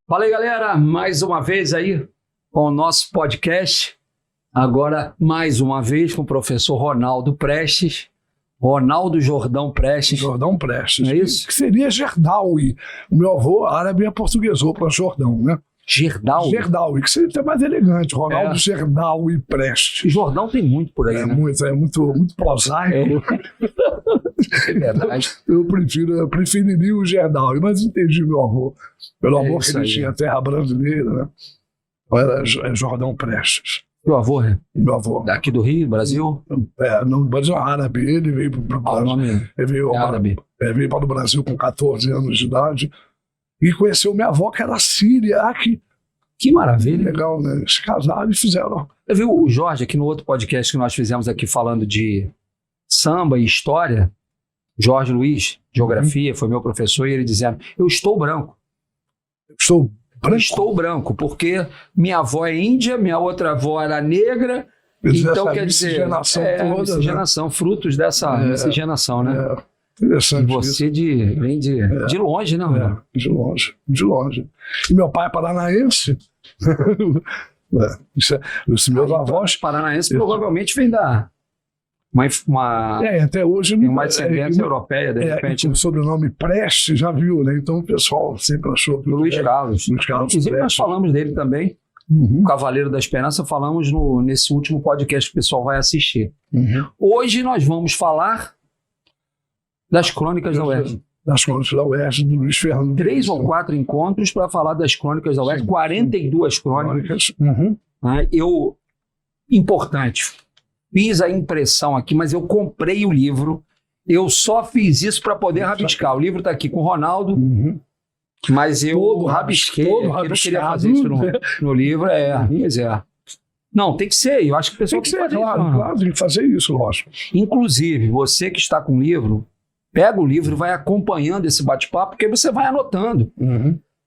Fala aí, galera, mais uma vez aí com o nosso podcast, agora mais uma vez com o professor Ronaldo Prestes, Ronaldo Jordão Prestes. Jordão Prestes. Não é isso? Que seria Gerdaui. O meu avô árabe aportuguesou para Jordão, né? Gerdaui? Gerdaui, que seria até mais elegante. Ronaldo Gerdaui Prestes. Jordão tem muito por aí, né? Muito prosaico. É verdade. Eu preferiria o Gerdaui, mas entendi meu avô. Pelo amor que ele aí. tinha terra brasileira, né? Era Jordão Prestes. Meu avô, né? Meu avô. Daqui do Rio, Brasil? No Brasil árabe. Ele veio para o O nome árabe. Veio para o Brasil com 14 anos de idade e conheceu minha avó, que era síria. Que maravilha. Legal, né? Se casaram e fizeram. Eu vi o Jorge aqui no outro podcast que nós fizemos aqui falando de samba e história. Jorge Luiz, geografia, foi meu professor, e ele dizendo, eu estou branco. Estou branco, porque minha avó é índia, minha outra avó era negra, então quer dizer, miscigenação, frutos dessa miscigenação, né? Interessante. E você vem de longe, né? De longe. E meu pai é paranaense. Os meus avós... Paranaense provavelmente vem da... até hoje tem uma descendência europeia, de repente. O sobrenome Prestes, já viu, né? Então o pessoal sempre achou que... Luiz Carlos. Inclusive Prestes. nós falamos dele também, o Cavaleiro da Esperança, falamos nesse último podcast que o pessoal vai assistir. Hoje nós vamos falar das Crônicas da UERJ. Das Crônicas da UERJ, do Luiz Fernando. 3 ou 4 encontros para falar das Crônicas da UERJ, 42 crônicas. Importante, fiz a impressão aqui, mas eu comprei o livro, eu só fiz isso para poder rabiscar. O livro está aqui com o Ronaldo, mas eu rabisquei, eu não queria fazer isso no livro, Pois é. Não, tem que ser, eu acho que o pessoal tem que ser, claro, tem que fazer isso, lógico. Inclusive, você que está com o livro, pega o livro e vai acompanhando esse bate-papo, porque você vai anotando,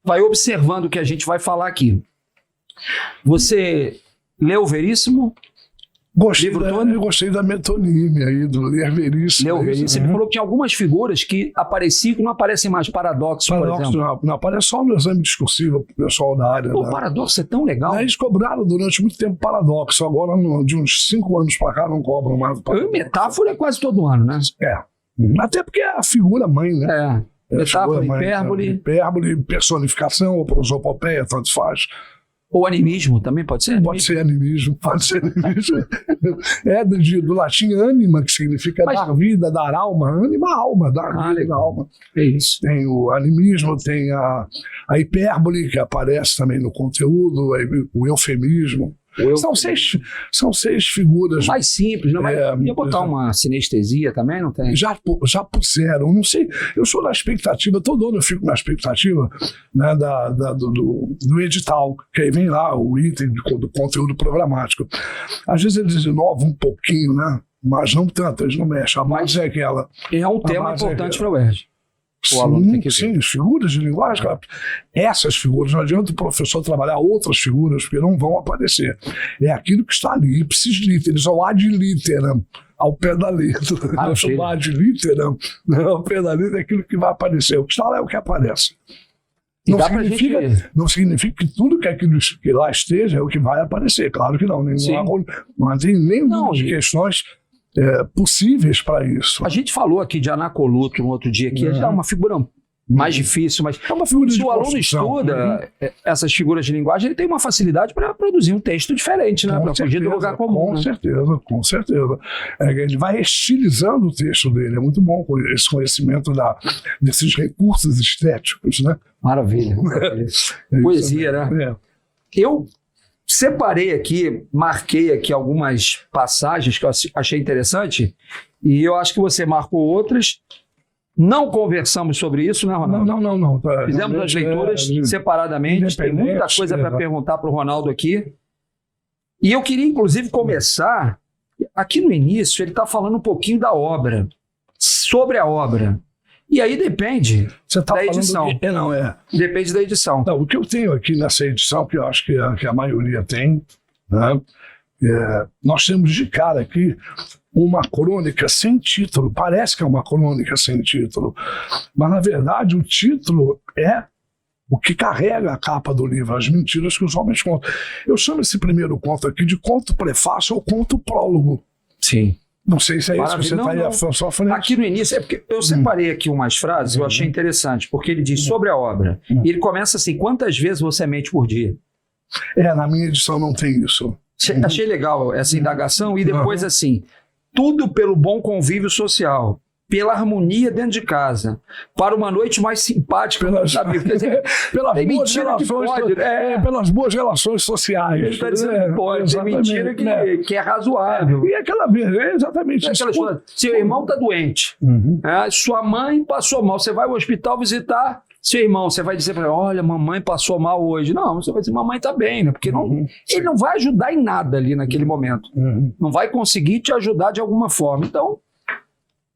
vai observando o que a gente vai falar aqui. Você leu Veríssimo? Eu gostei da metonímia aí, do Ler Veríssimo. Leu Veríssimo. Você falou que tinha algumas figuras que apareciam e não aparecem mais. Paradoxo, por exemplo. Não, aparece só no exame discursivo pro pessoal da área. O paradoxo é tão legal. Eles cobraram durante muito tempo paradoxo. Agora, de uns 5 anos para cá, não cobram mais o paradoxo. Metáfora é quase todo ano, né? Até porque é a figura mãe, né? Metáfora, hipérbole, personificação, ou prosopopeia, tanto faz. Ou animismo também pode ser? Pode ser animismo. Do latim anima, que significa dar vida, dar alma. Anima, alma, dar vida, alma. É isso. Tem o animismo, tem a hipérbole, que aparece também no conteúdo, o eufemismo. São 6 figuras. Mais simples, não é? Ia botar uma sinestesia também, não tem? Já puseram, não sei. Eu sou na expectativa, todo ano eu fico na expectativa, né, do edital, que aí vem lá o item do conteúdo programático. Às vezes eles inovam um pouquinho, né? Mas não tanto, eles não mexem. A base é aquela. É um tema importante para o UERJ. Sim, as figuras de linguagem, cara. Essas figuras, não adianta o professor trabalhar outras figuras, porque não vão aparecer. É aquilo que está ali, ipsis literis, ou ad literam, ao pé da letra. O ad literam, ao pé da letra é aquilo que vai aparecer. O que está lá é o que aparece. Não significa que tudo que aquilo que lá esteja é o que vai aparecer. Claro que não. Não tem nenhuma de questões possíveis para isso. A gente falou aqui de Anacoluto no outro dia, que é uma figura mais difícil, mas é uma figura se o aluno estuda essas figuras de linguagem, ele tem uma facilidade para produzir um texto diferente, né? Para fugir do lugar comum. Com certeza. Ele vai estilizando o texto dele. É muito bom esse conhecimento desses recursos estéticos, né? Maravilha. Poesia, né? Eu separei aqui, marquei aqui algumas passagens que eu achei interessante, e eu acho que você marcou outras. Não conversamos sobre isso, né, Ronaldo? Não. Fizemos as leituras separadamente, tem muita coisa para perguntar para o Ronaldo aqui. E eu queria, inclusive, começar, aqui no início, ele está falando um pouquinho da obra, sobre a obra. E aí depende da edição. Depende da edição. Não, o que eu tenho aqui nessa edição, que eu acho que a maioria tem, né, nós temos de cara aqui uma crônica sem título. Parece que é uma crônica sem título, mas na verdade o título é o que carrega a capa do livro, as mentiras que os homens contam. Eu chamo esse primeiro conto aqui de conto prefácio ou conto prólogo. Sim. Não sei se é isso que você está aí à sua frente. Aqui no início, é porque eu separei aqui umas frases, eu achei interessante, porque ele diz sobre a obra, e ele começa assim, quantas vezes você mente por dia? Na minha edição não tem isso. Achei legal essa indagação, e depois assim, tudo pelo bom convívio social, pela harmonia dentro de casa, para uma noite mais simpática, pelas boas relações sociais. Ele está dizendo que pode, tem mentira que é razoável. E aquela vez, exatamente isso. Seu irmão está doente, sua mãe passou mal, você vai ao hospital visitar seu irmão, você vai dizer para ele, olha, mamãe passou mal hoje. Não, você vai dizer, mamãe está bem, né? Porque ele não vai ajudar em nada ali naquele momento. Não vai conseguir te ajudar de alguma forma. Então,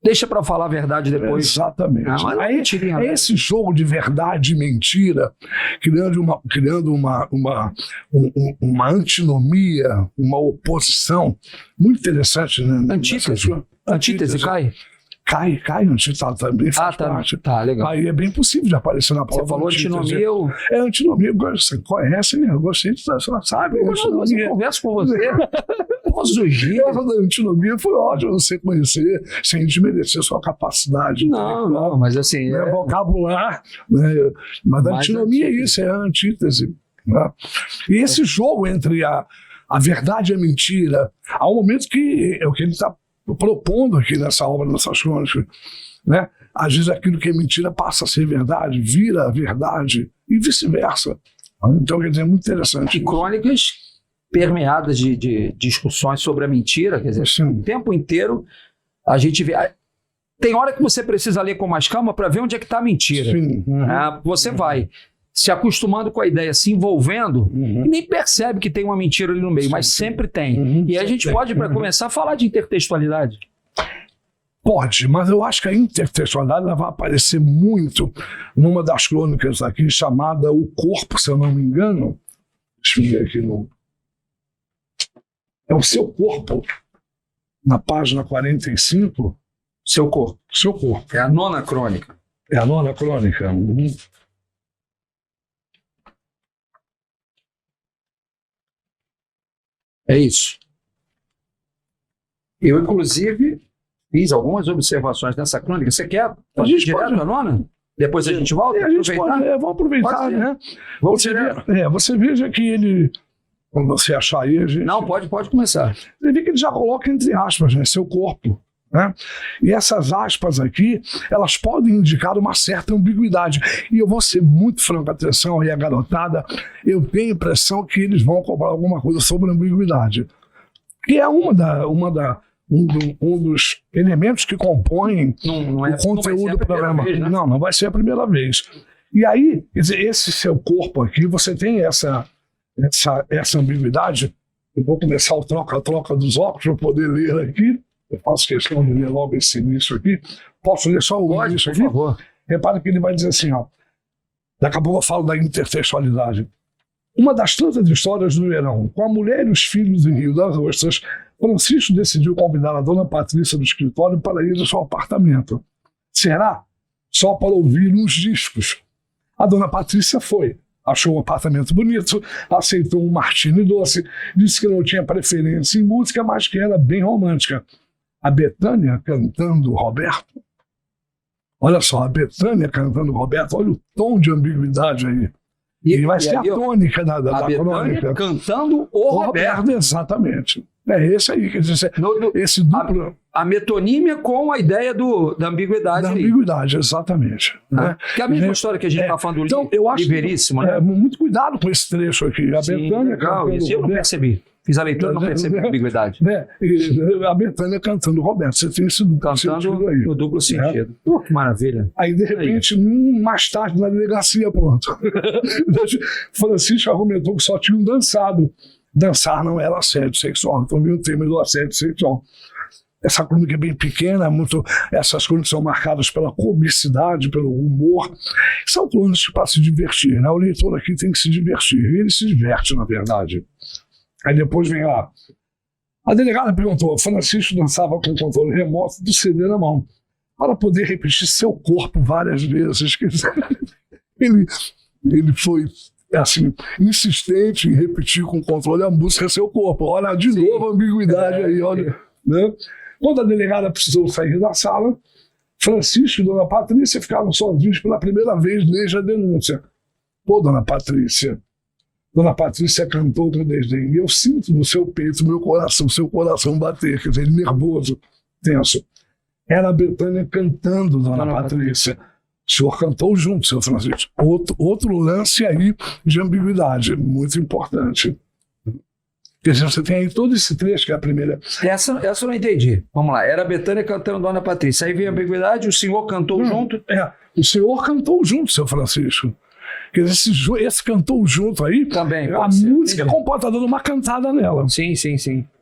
deixa para falar a verdade depois. Exatamente. Aí, esse jogo de verdade e mentira, criando uma antinomia, uma oposição muito interessante. Né? Antítese cai? Cai, antítese também faz parte. Tá, legal. Aí é bem possível de aparecer na palavra. Você falou antinomia? Antinomia, você conhece, né? Eu gostei de você sabe. Eu converso com você. A antinomia foi ótimo você conhecer, sem desmerecer sua capacidade. Não, mas assim... vocabulário, né? Mas a antinomia é isso, é a antítese. Né? E esse jogo entre a verdade e a mentira, há um momento que é o que ele está propondo aqui nessa obra, nessas crônicas, né? Às vezes aquilo que é mentira passa a ser verdade, vira verdade e vice-versa. Então, quer dizer, é muito interessante. E crônicas permeadas de discussões sobre a mentira, quer dizer, o tempo inteiro a gente vê... Tem hora que você precisa ler com mais calma para ver onde é que está a mentira. Você vai se acostumando com a ideia, se envolvendo, e nem percebe que tem uma mentira ali no meio, mas sempre tem. E a gente pode, para começar, falar de intertextualidade. Pode, mas eu acho que a intertextualidade ela vai aparecer muito numa das crônicas aqui, chamada O Corpo, se eu não me engano. Deixa eu ver aqui no... É o Seu Corpo, na página 45. Seu Corpo. Seu Corpo. É a 9ª crônica. É a 9ª crônica. É isso. Eu, inclusive, fiz algumas observações nessa crônica. Você quer fazer direto na 9ª? Depois a gente volta? Vamos aproveitar, né? Você veja que ele... Quando você achar aí, a gente... Não, pode começar. Você vê que ele já coloca entre aspas, né? Seu corpo. Né? E essas aspas aqui, elas podem indicar uma certa ambiguidade. E eu vou ser muito franco, atenção aí a garotada, eu tenho a impressão que eles vão cobrar alguma coisa sobre ambiguidade. Que é um dos elementos que compõem o conteúdo do programa. Vez, né? Não vai ser a primeira vez. E aí, quer dizer, esse seu corpo aqui, você tem essa ambiguidade. Eu vou começar o troca-troca dos óculos para poder ler aqui. Eu faço questão de ler logo esse início aqui. Posso ler só o início aqui? Por favor. Repara que ele vai dizer assim, ó. Daqui a pouco eu falo da intertextualidade. Uma das tantas histórias do verão, com a mulher e os filhos em Rio das Ostras, Francisco decidiu convidar a dona Patrícia do escritório para ir ao seu apartamento. Será? Só para ouvir uns discos. A dona Patrícia foi. Achou o apartamento bonito, aceitou um martini doce, disse que não tinha preferência em música, mas que era bem romântica. A Bethânia cantando Roberto. Olha só, a Bethânia cantando Roberto, olha o tom de ambiguidade aí. E vai ser a tônica da crônica. Cantando o Roberto. Exatamente. É esse aí, quer dizer, esse duplo... A metonímia com a ideia da ambiguidade. Da ambiguidade, exatamente. Né? Que é a mesma história que a gente está falando do então, eu acho Veríssimo, né? Muito cuidado com esse trecho aqui. A Bethânia cantando isso eu não percebi. Fiz a leitura e não percebi a ambiguidade. A Bethânia cantando Roberto. Você tem esse duplo sentido aí. No duplo sentido. Que maravilha. Aí, de repente, mais tarde, na delegacia, pronto. Francisco argumentou que só tinham dançado. Dançar não era assédio sexual. Então, o tema do assédio sexual. Essa crônica é bem pequena, essas crônicas são marcadas pela comicidade, pelo humor. São crônicas para se divertir, né? O leitor aqui tem que se divertir. Ele se diverte, na verdade. Aí depois vem lá. A delegada perguntou: Francisco dançava com o controle remoto do CD na mão, para poder repetir seu corpo várias vezes. ele foi assim, insistente em repetir com controle a música Seu Corpo. Olha de novo a ambiguidade aí, olha. Né? Quando a delegada precisou sair da sala, Francisco e Dona Patrícia ficaram sozinhos pela primeira vez desde a denúncia. Pô, Dona Patrícia cantou com desdém. Eu sinto no seu peito, meu coração, seu coração bater, quer dizer, nervoso, tenso. Era a Bethânia cantando, Dona Patrícia. O senhor cantou junto, seu Francisco. Outro lance aí de ambiguidade, muito importante. Quer dizer, você tem aí todo esse trecho, que é a primeira. Essa eu não entendi. Vamos lá. Era a Bethânia cantando Dona Patrícia. Aí veio a ambiguidade, o senhor cantou junto? O senhor cantou junto, seu Francisco. Quer dizer, esse cantou junto aí, também, a música comporta dando uma cantada nela. Sim.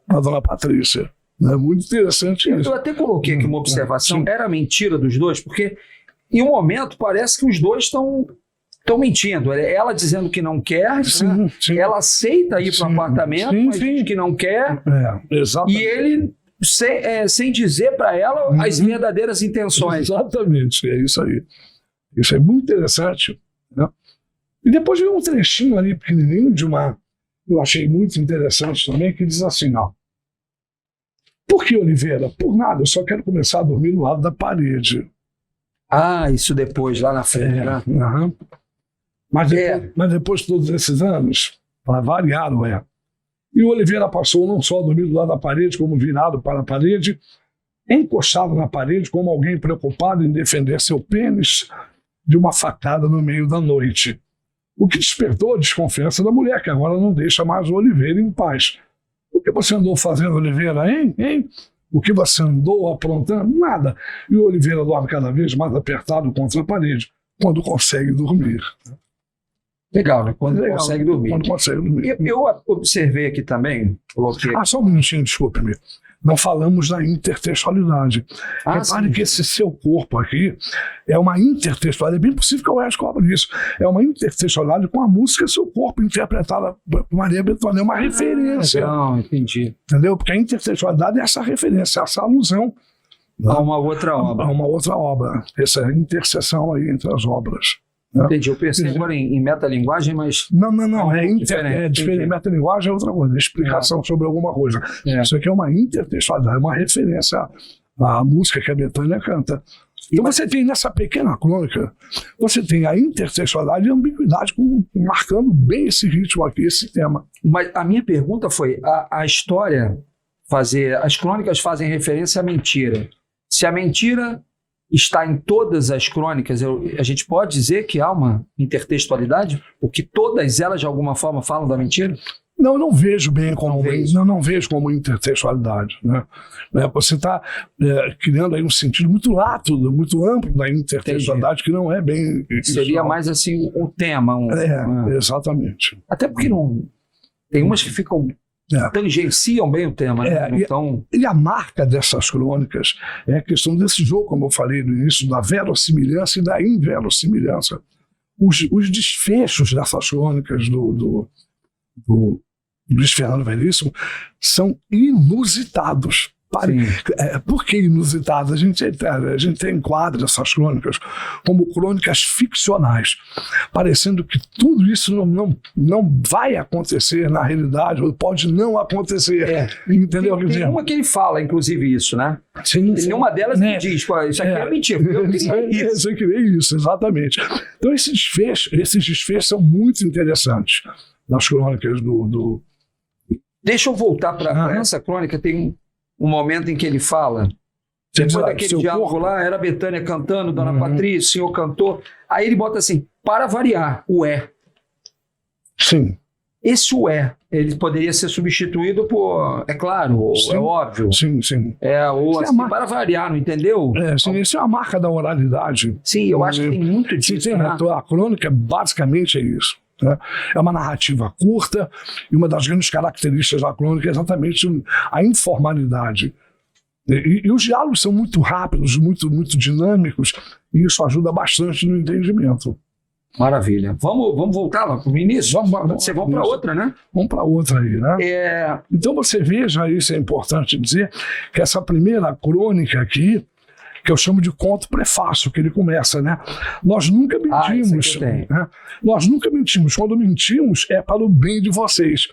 A Dona Patrícia. É muito interessante isso. Eu até coloquei aqui uma observação. Era mentira dos dois, porque em um momento parece que os dois estão mentindo. Ela dizendo que não quer, sim. Ela aceita ir para o apartamento, mas diz que não quer. Exatamente. E ele, sem dizer para ela as verdadeiras intenções. Exatamente, é isso aí. Isso é muito interessante. Né? E depois veio um trechinho ali pequenininho eu achei muito interessante também, que diz assim, ó. Por que, Oliveira? Por nada, eu só quero começar a dormir no lado da parede. Isso depois, lá na frente, né? Mas depois de todos esses anos, para variar, não é? E o Oliveira passou não só a dormir do lado da parede, como virado para a parede, encostado na parede, como alguém preocupado em defender seu pênis de uma facada no meio da noite. O que despertou a desconfiança da mulher, que agora não deixa mais o Oliveira em paz. O que você andou fazendo, Oliveira, hein? O que você andou aprontando? Nada. E o Oliveira dorme cada vez mais apertado contra a parede, quando consegue dormir. Legal, né? Quando consegue dormir. Quando consegue dormir. Eu observei aqui também, coloquei... Só um minutinho, desculpe-me. Não falamos da intertextualidade. Repare que esse Seu Corpo aqui é uma intertextualidade. É bem possível que eu descubra isso. É uma intertextualidade com a música Seu Corpo, interpretada por Maria Bethânia. É uma referência. Não, entendi. Entendeu? Porque a intertextualidade é essa referência, essa alusão a uma outra obra. A uma outra obra. Essa interseção aí entre as obras. Entendi. Eu pensei agora em metalinguagem, mas... Não. É diferente. Metalinguagem é outra coisa. É explicação sobre alguma coisa. Isso aqui é uma intertextualidade, é uma referência à música que a Bethânia canta. Então você tem nessa pequena crônica, você tem a intertextualidade e a ambiguidade marcando bem esse ritmo aqui, esse tema. Mas a minha pergunta foi, a história as crônicas fazem referência à mentira. Se a mentira está em todas as crônicas, a gente pode dizer que há uma intertextualidade? Porque todas elas, de alguma forma, falam da mentira? Não, eu não vejo bem como não vejo como intertextualidade. Né? Você está criando aí um sentido muito lato, muito amplo da intertextualidade, que não é bem... Seria mais assim o tema. Exatamente. Até porque não... Tem umas que ficam... tangenciam bem o tema. Né? Então... E a marca dessas crônicas é a questão desse jogo, como eu falei no início, da verossimilhança e da inverossimilhança. Os desfechos dessas crônicas do Luiz Fernando Veríssimo são inusitados. Por que inusitados? A gente enquadra essas crônicas como crônicas ficcionais, parecendo que tudo isso não vai acontecer na realidade, ou pode não acontecer. Entendeu? Tem uma que ele fala, inclusive, isso, né? Sim. Nenhuma delas ele diz, isso aqui é mentira. Eu criei isso, exatamente. Então esses desfechos são muito interessantes nas crônicas do... Deixa eu voltar para essa crônica, tem um momento em que ele fala, depois daquele diálogo lá, era a Bethânia cantando, Dona Patrícia, o senhor cantou, aí ele bota assim, para variar, o é. Sim. Esse o é, ele poderia ser substituído por, é claro, é óbvio. Sim. Ou assim, para variar, não entendeu? Isso é a marca da oralidade. Sim, eu acho que tem muito disso. A crônica basicamente é isso. Né? É uma narrativa curta e uma das grandes características da crônica é exatamente a informalidade. E os diálogos são muito rápidos, muito dinâmicos, e isso ajuda bastante no entendimento. Maravilha. Vamos voltar lá para o início? Vamos para outra, né? Vamos para outra aí, né? Então você veja, isso é importante dizer, que essa primeira crônica aqui, que eu chamo de conto prefácio, que ele começa, né? Nós nunca mentimos. Né? Nós nunca mentimos. Quando mentimos, é para o bem de vocês.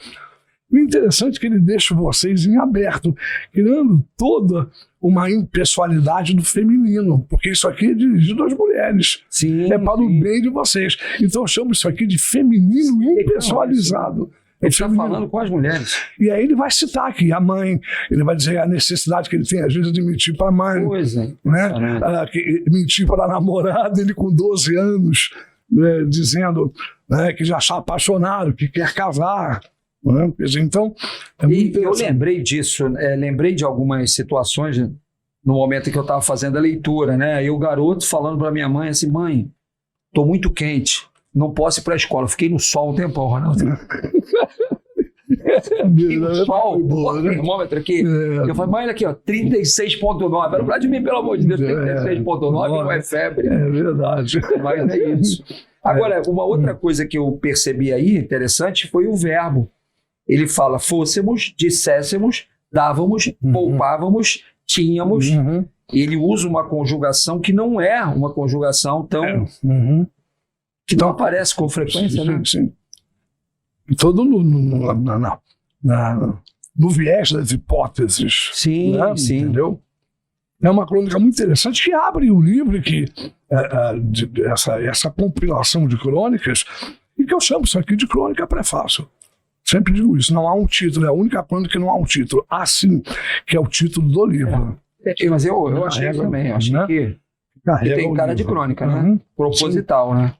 O interessante é que ele deixa vocês em aberto, criando toda uma impessoalidade do feminino, porque isso aqui é dirigido às mulheres. Sim, é para o bem de vocês. Então eu chamo isso aqui de feminino impessoalizado. Ele está falando com as mulheres. E aí ele vai citar aqui a mãe, ele vai dizer a necessidade que ele tem, às vezes, de mentir para a mãe. Pois é. Né? Mentir para a namorada, ele com 12 anos, né, dizendo, né, que já está apaixonado, que quer casar. Né? Então, eu lembrei disso, lembrei de algumas situações no momento em que eu estava fazendo a leitura, né? E o garoto falando para minha mãe assim: mãe, estou muito quente, não posso ir para a escola. Fiquei no sol um tempão, Ronaldo. Fiquei no sol, o termômetro aqui. Eu falei: mãe, olha aqui, ó, 36,9. Era Vladimir, pelo amor de Deus, 36,9 não é febre. É verdade. Mas é isso. Agora, uma outra coisa que eu percebi aí, interessante, foi o verbo. Ele fala: fôssemos, disséssemos, dávamos, poupávamos, tínhamos. Ele usa uma conjugação que não é uma conjugação tão... que não aparece com frequência, né? Sim. Todo no viés das hipóteses. Sim, né? sim. Entendeu? É uma crônica muito interessante que abre o livro, que essa compilação de crônicas, e que eu chamo isso aqui de crônica prefácio. Sempre digo isso, não há um título, é a única crônica que não há um título. Assim, que é o título do livro. Mas eu achei isso também, eu achei que tem cara de crônica, né? Proposital, né?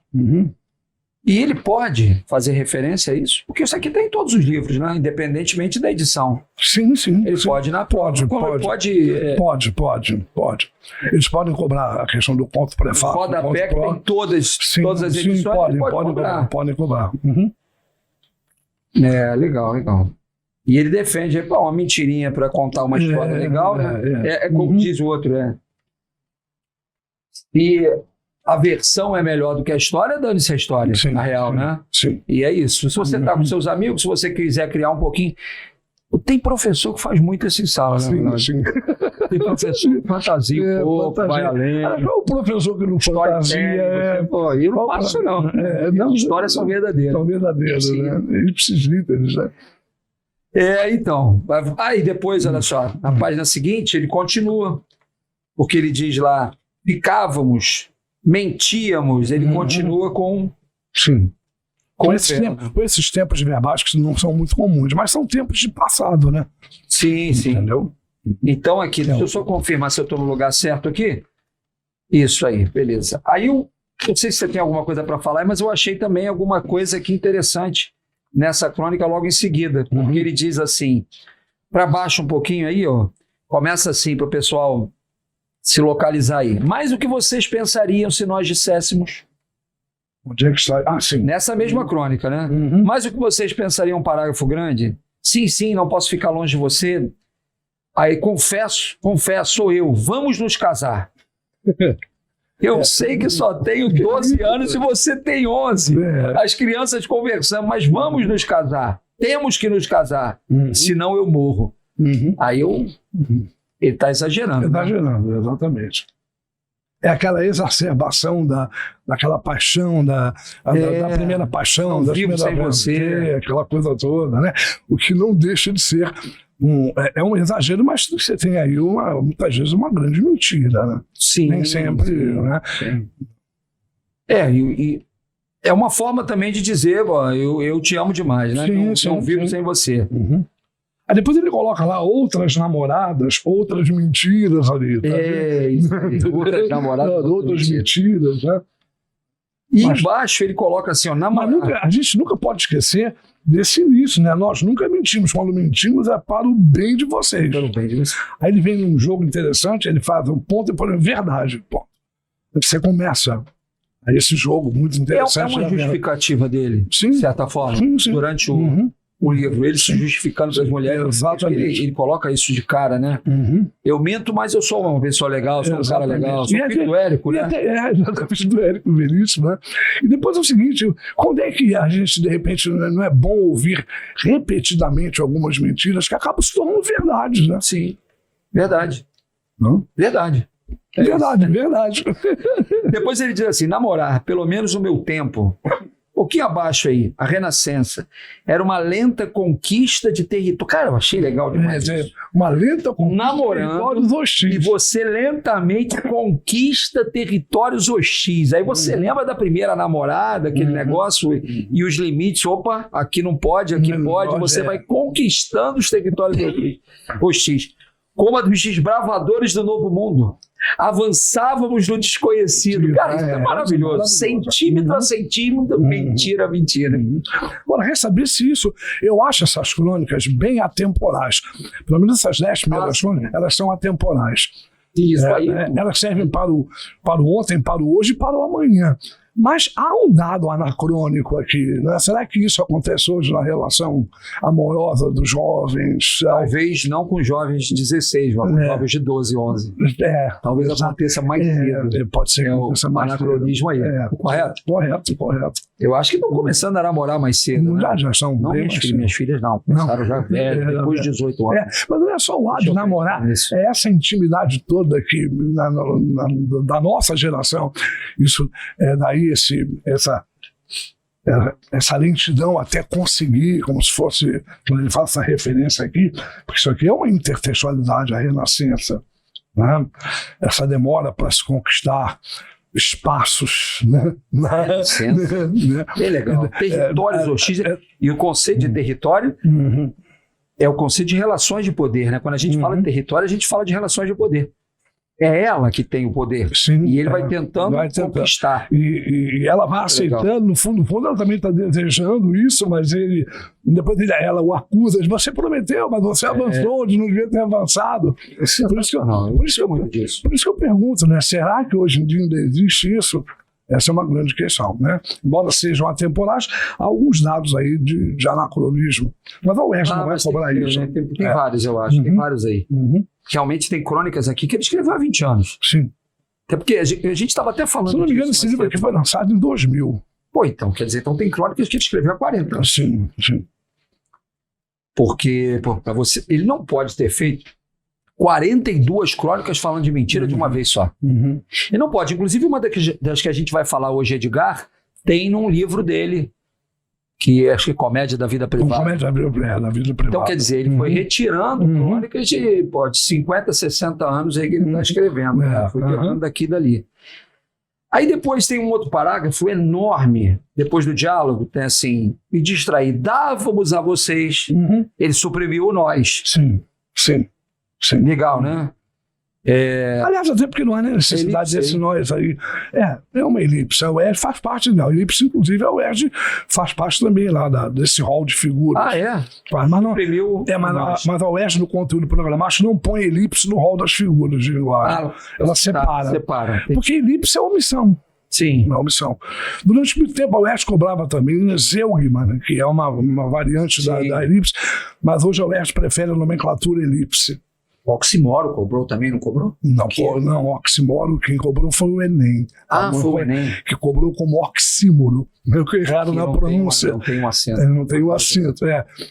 E ele pode fazer referência a isso, porque isso aqui tem em todos os livros, né? Independentemente da edição. Sim. Ele pode na Pode. Eles podem cobrar a questão do ponto prefácio. O rodapé que tem todas as edições, podem cobrar. Podem cobrar. Legal. E ele defende uma mentirinha para contar uma história legal, né? É como diz o outro, se a versão é melhor do que a história, dane-se a história, na real, né? Sim. E é isso. Se você está com seus amigos, se você quiser criar um pouquinho... Tem professor que faz muito isso em sala, né? Sim. Tem professor que fantasia um pouco, vai além. Qual o professor que não fantasia? Eu não faço, não. Histórias são verdadeiras. São verdadeiras, né? Ipsis-literis, né? Então. Aí depois, olha só, na página seguinte, ele continua. Porque ele diz lá, ficávamos, mentíamos, ele continua com... Sim. Com esses tempos verbais que não são muito comuns, mas são tempos de passado, né? Sim. Entendeu? Então aqui, deixa eu só confirmar se eu estou no lugar certo aqui. Isso aí, beleza. Aí eu não sei se você tem alguma coisa para falar, mas eu achei também alguma coisa aqui interessante nessa crônica logo em seguida, porque ele diz assim, para baixo um pouquinho aí, ó, começa assim para o pessoal se localizar aí. Mas o que vocês pensariam se nós disséssemos... Onde é que está? Sim. Nessa mesma crônica, né? Mas o que vocês pensariam, um parágrafo grande? Sim, não posso ficar longe de você. Aí, confesso, sou eu. Vamos nos casar. Eu sei que só tenho 12 anos e você tem 11. As crianças conversando, mas vamos nos casar. Temos que nos casar, senão eu morro. Aí ele está exagerando. Exagerando, exatamente. É aquela exacerbação daquela paixão, da primeira paixão, da primeira sem você, aquela coisa toda, né? O que não deixa de ser um exagero, mas você tem aí muitas vezes uma grande mentira, né? Sim. Nem sempre, né? Sim. E é uma forma também de dizer, eu te amo demais, né? Não vivo sem você. Aí depois ele coloca lá outras namoradas, outras mentiras ali. Tá isso aí. Outras namoradas, outras mentiras, né? E embaixo ele coloca assim, a gente nunca pode esquecer desse início, né? Nós nunca mentimos. Quando mentimos é para o bem de vocês. Para o bem de vocês. Aí ele vem num jogo interessante, ele faz um ponto e põe verdade. Ponto. Você começa aí esse jogo muito interessante. É uma justificativa dele, de certa forma, durante o livro, ele se justificando para as mulheres. Exatamente. Ele coloca isso de cara, né? Eu minto, mas eu sou uma pessoa legal, sou um cara legal, sou filho do Érico, né? Exatamente, do Érico Veríssimo, né? E depois é o seguinte, quando é que a gente, de repente, não é bom ouvir repetidamente algumas mentiras que acabam se tornando verdades, né? Sim, verdade. Não? Verdade. É verdade, verdade. Depois ele diz assim, namorar, pelo menos o meu tempo, um pouquinho abaixo aí, a Renascença, era uma lenta conquista de território. Cara, eu achei legal demais. Uma lenta conquista namorando, de territórios hostis. E você lentamente conquista territórios hostis. Aí você lembra da primeira namorada, aquele negócio, e os limites. Opa, aqui não pode, aqui pode. Você vai conquistando os territórios hostis. Como a dos desbravadores do Novo Mundo. Avançávamos no desconhecido. Cara, isso é maravilhoso. Centímetro a centímetro, mentira, mentira. Agora, resta saber se isso... Eu acho essas crônicas bem atemporais. Pelo menos essas 10 primeiras crônicas, elas são atemporais. Isso aí. Elas servem para o ontem, para o hoje e para o amanhã. Mas há um dado anacrônico aqui, né? Será que isso acontece hoje na relação amorosa dos jovens? Talvez não com jovens de 16, mas com jovens de 12, 11. Talvez aconteça mais cedo. Pode ser que aconteça mais cedo. Anacronismo aí. Correto? Correto. Eu acho que estão começando a namorar mais cedo. Já são não bem minhas filhas não. Começaram já velho, depois de 18 anos. Mas não é só o ato de namorar, é essa intimidade toda aqui da nossa geração. Isso é daí essa lentidão até conseguir, como se fosse, quando ele faz essa referência aqui, porque isso aqui é uma intertextualidade, a Renascença, né? Essa demora para se conquistar espaços, né? É legal. Territórios hostis. E o conceito de território é o conceito de relações de poder, né? Quando a gente fala de território, a gente fala de relações de poder. É ela que tem o poder. Sim, e ele vai tentando conquistar. E ela vai aceitando, no fundo, ela também está desejando isso, mas depois ela o acusa, você prometeu, mas você avançou, não devia ter avançado. Por isso que eu pergunto, né? Será que hoje em dia ainda existe isso? Essa é uma grande questão, né? Embora sejam atemporais, há alguns dados aí de anacronismo. Mas a UERJ não vai cobrar isso. Né? Tem vários, eu acho. Tem vários aí. Realmente tem crônicas aqui que ele escreveu há 20 anos. Sim. Até porque a gente estava até falando. Se não me engano, esse livro aqui foi lançado em 2000. Pô, então, quer dizer, então tem crônicas que ele escreveu há 40 anos. Sim. Porque, para você, ele não pode ter feito 42 crônicas falando de mentira de uma vez só. Ele não pode. Inclusive, uma das que a gente vai falar hoje, Edgar, tem num livro dele, que acho que é Comédia da Vida Privada. Comédia da Vida Privada. Então, quer dizer, ele foi retirando crônicas de 50, 60 anos aí que ele está escrevendo. Foi tirando daqui e dali. Aí depois tem um outro parágrafo enorme, depois do diálogo, tem assim, me distrair, dávamos a vocês, ele suprimiu o nós. Sim. Legal, né? Aliás, até porque não há necessidade desse nós aí. É uma elipse. A UERJ faz parte, não. A elipse, inclusive, a UERJ faz parte também lá desse rol de figuras. Mas não. Mas a UERJ, no conteúdo programático, não põe elipse no rol das figuras de linguagem. Ela separa. Porque elipse é omissão. Sim. Uma omissão. Durante muito tempo, a UERJ cobrava também Zeugma, que é uma variante da elipse, mas hoje a UERJ prefere a nomenclatura elipse. O Oximoro cobrou também, não cobrou? Não, o Oximoro, quem cobrou foi o Enem. Foi o Enem. Que cobrou como oxímoro. Meio que errado na pronúncia. Não tem um acento. Não tem um acento,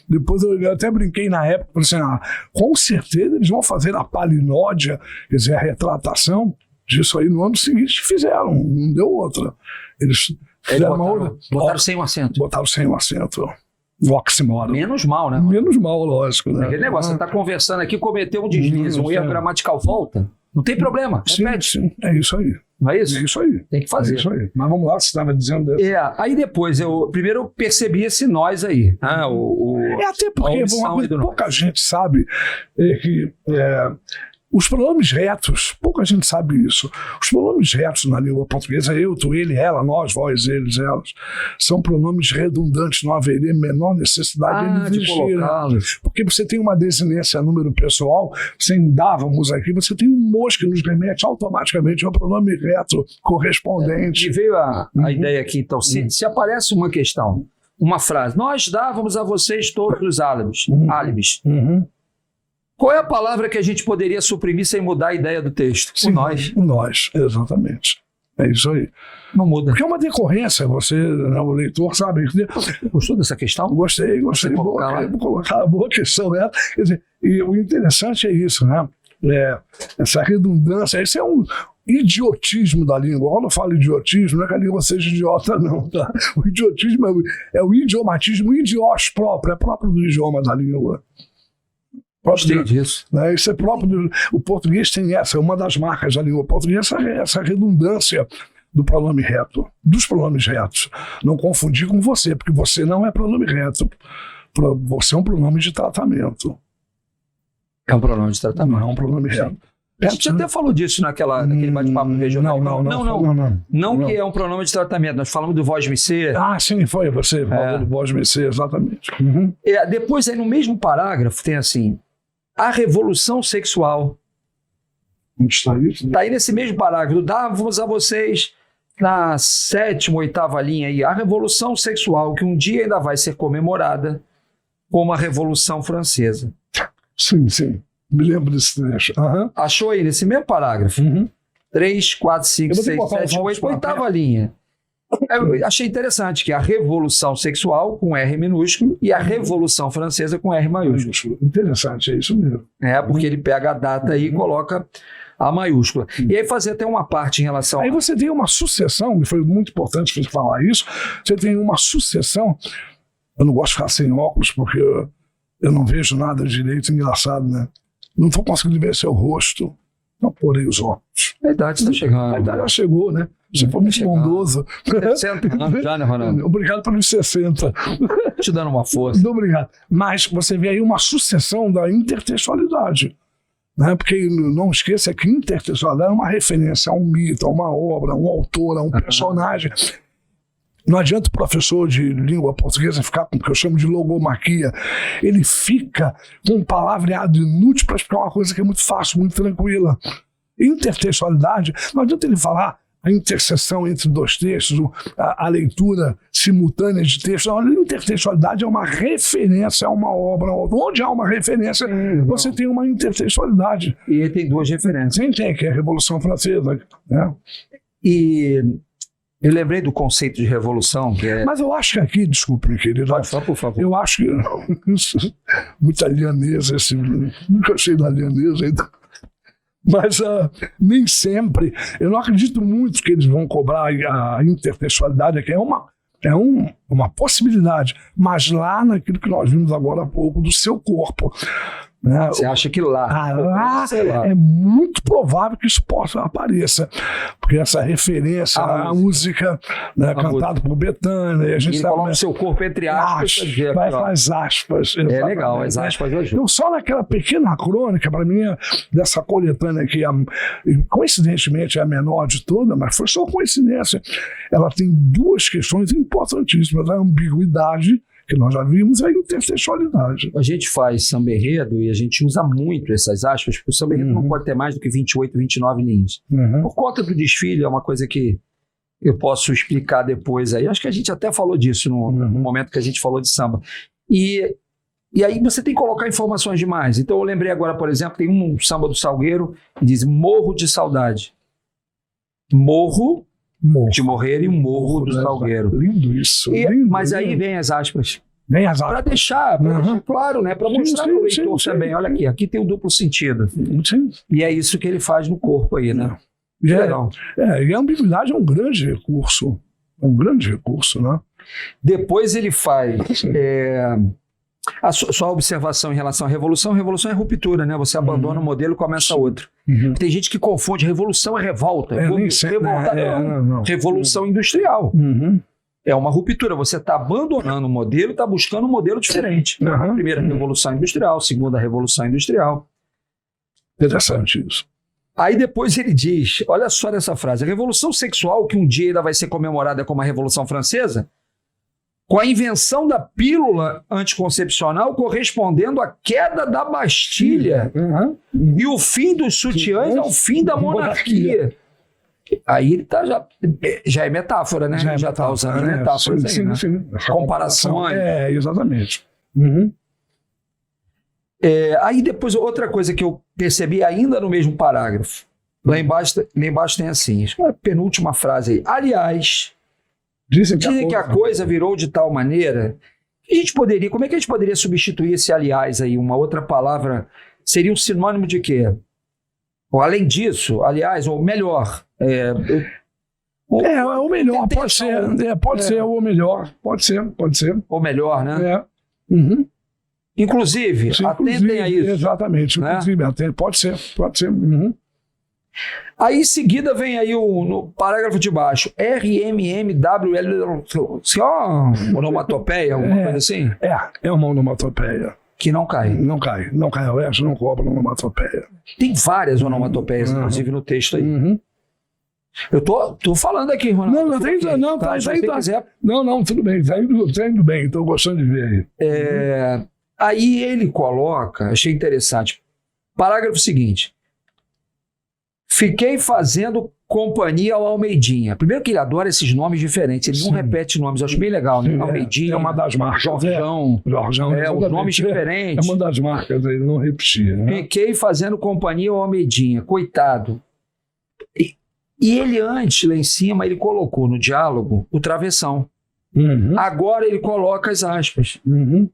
Depois eu até brinquei na época, falei assim, com certeza eles vão fazer a palinódia, quer dizer, a retratação disso aí no ano seguinte. Fizeram, não deu outra. Eles fizeram botaram sem um acento. Botaram sem um acento. O oximoro. Menos mal, né? Menos mal, lógico. Né? Aquele negócio, você está conversando aqui, cometeu um deslize, um erro gramatical, volta. Não tem problema, repete. Sim, é isso aí. Não é isso? É isso aí. Tem que fazer. É isso aí. Mas vamos lá, você estava dizendo... Aí depois, primeiro eu percebi esse nós aí. Até porque pouca gente sabe que... os pronomes retos, pouca gente sabe isso. Os pronomes retos na língua portuguesa, eu, tu, ele, ela, nós, vós, eles, elas, são pronomes redundantes, não haveria menor necessidade de colocá-los. Porque você tem uma desinência número pessoal, sem dávamos aqui, você tem um moço que nos remete automaticamente ao pronome reto correspondente. E veio a ideia aqui, então, se aparece uma questão, uma frase, nós dávamos a vocês todos os álibis. Qual é a palavra que a gente poderia suprimir sem mudar a ideia do texto? Sim, o nós, exatamente. É isso aí. Não muda. Porque é uma decorrência, você, o leitor, sabe. Gostou dessa questão? Gostei. Boa questão, né? Quer dizer, e o interessante é isso, né? essa redundância, esse é um idiotismo da língua. Quando eu falo idiotismo, não é que a língua seja idiota, não. Tá? O idiotismo é o idiomatismo, o idios próprio, é próprio do idioma da língua. Gostei disso. Né? Isso é próprio. O português tem essa, é uma das marcas da língua portuguesa, essa redundância do pronome reto, dos pronomes retos. Não confundir com você, porque você não é pronome reto. Você é um pronome de tratamento. É um pronome de tratamento. Não é um pronome reto. A gente até falou disso naquele bate-papo regional. Não que é um pronome de tratamento. Nós falamos do voz-me ser. Sim, foi você. Falou do voz-me ser, exatamente. Uhum. Depois, aí no mesmo parágrafo, tem assim, a revolução sexual. Onde está isso? Está aí nesse mesmo parágrafo. Dávamos a vocês, na 7ª, 8ª linha aí, a revolução sexual, que um dia ainda vai ser comemorada como a Revolução Francesa. Sim, sim. Me lembro desse trecho. Uhum. Achou aí nesse mesmo parágrafo? 3, 4, 5, 6, 7, 8, 8ª linha. Eu achei interessante que a Revolução Sexual com R minúsculo e a Revolução Francesa com R maiúsculo. Interessante, é isso mesmo. Porque ele pega a data aí e coloca a maiúscula. E aí fazer até uma parte em relação... Aí você tem uma sucessão, e foi muito importante você falar isso, você tem uma sucessão... Eu não gosto de ficar sem óculos, porque eu não vejo nada direito, engraçado, né? Não estou conseguindo ver seu rosto, não porei os óculos. A idade está chegando. A idade já chegou, né? Você foi muito bondoso. 60 anos já, né, Ronaldo? Obrigado pelos 60. Te dando uma força. Muito obrigado. Mas você vê aí uma sucessão da intertextualidade. Né? Porque não esqueça que intertextualidade é uma referência a um mito, a uma obra, a um autor, a um personagem. Não adianta o professor de língua portuguesa ficar com o que eu chamo de logomarquia. Ele fica com um palavreado inútil para explicar uma coisa que é muito fácil, muito tranquila. Intertextualidade, não adianta ele falar a interseção entre dois textos, a leitura simultânea de textos. Não, a intertextualidade é uma referência a uma obra. Onde há uma referência, você tem uma intertextualidade. E ele tem duas referências. Sim, tem, que é a Revolução Francesa. Né? E eu lembrei do conceito de revolução, que é... Mas eu acho que aqui, desculpe, meu querido. Só por favor. Eu acho que... Muita alianesa, nunca achei da alianesa ainda. Mas nem sempre. Eu não acredito muito que eles vão cobrar a intertextualidade, que é uma possibilidade. Mas lá naquilo que nós vimos agora há pouco, do seu corpo. Né? Você acha que lá é muito provável que isso possa apareça, porque essa referência à música, né, cantada por Betânia, a gente ele coloca o seu corpo entre aspas, faz aspas. É legal, as aspas ajudam. Então, só naquela pequena crônica, para mim, dessa coletânea que coincidentemente é a menor de toda, mas foi só coincidência. Ela tem duas questões importantíssimas: a ambiguidade, que nós já vimos, a intertextualidade. A gente faz samba-enredo e a gente usa muito essas aspas, porque o samba-enredo não pode ter mais do que 28, 29 linhas. Por conta do desfile, é uma coisa que eu posso explicar depois aí. Acho que a gente até falou disso no momento que a gente falou de samba. E aí você tem que colocar informações demais. Então eu lembrei agora, por exemplo, tem um samba do Salgueiro que diz Morro de Saudade. Morro de morrer e um morro do Salgueiro. Lindo isso. Mas aí vem as aspas. Vem as aspas. Para deixar claro, né? Para mostrar para o leitor também. Olha aqui tem um duplo sentido. Sim. E é isso que ele faz no corpo aí, né? Legal. E a ambiguidade é um grande recurso. Né? Depois ele faz... A sua observação em relação à revolução. Revolução é ruptura, né? Você abandona um modelo e começa outro. Tem gente que confunde revolução é revolta. Revolução industrial. É uma ruptura. Você está abandonando o modelo e está buscando um modelo diferente. Primeira revolução industrial, segunda revolução industrial. Interessante isso. Aí depois ele diz, olha só essa frase: a revolução sexual, que um dia ainda vai ser comemorada como a Revolução Francesa, com a invenção da pílula anticoncepcional correspondendo à queda da Bastilha e o fim dos sutiãs ao fim da monarquia. Aí ele já é metáfora, né? Já está usando metáforas aí, né? Sim. Comparações. Exatamente. Aí depois, outra coisa que eu percebi ainda no mesmo parágrafo, lá embaixo tem assim, a penúltima frase aí. Aliás... Dizem que a coisa virou de tal maneira que como é que a gente poderia substituir esse aliás aí? Uma outra palavra seria um sinônimo de quê? Ou, além disso, aliás, ou melhor... o melhor, pode ser. Pode ser o melhor. Pode ser. Ou melhor, né? Uhum. Inclusive, atentem a isso. Exatamente. Né? Inclusive, pode ser. Uhum. Aí em seguida vem aí no parágrafo de baixo, RMMWL, só onomatopeia, alguma coisa assim? É uma onomatopeia. Que não cai. Não cai ao verso, não cobra onomatopeia. Tem várias onomatopeias, inclusive, no texto aí. Uhum. Eu tô falando aqui, Ronaldo. Não, tudo bem, tá indo bem, estou gostando de ver aí. Aí ele coloca, achei interessante, parágrafo seguinte, fiquei fazendo companhia ao Almeidinha. Primeiro que ele adora esses nomes diferentes, ele não repete nomes, eu acho bem legal, né? Almeidinha, é uma das marcas. Jorjão, os nomes diferentes. É uma das marcas, ele não repetia. Né? Fiquei fazendo companhia ao Almeidinha, coitado. E ele antes, lá em cima, ele colocou no diálogo o travessão. Uhum. Agora ele coloca as aspas. Uhum.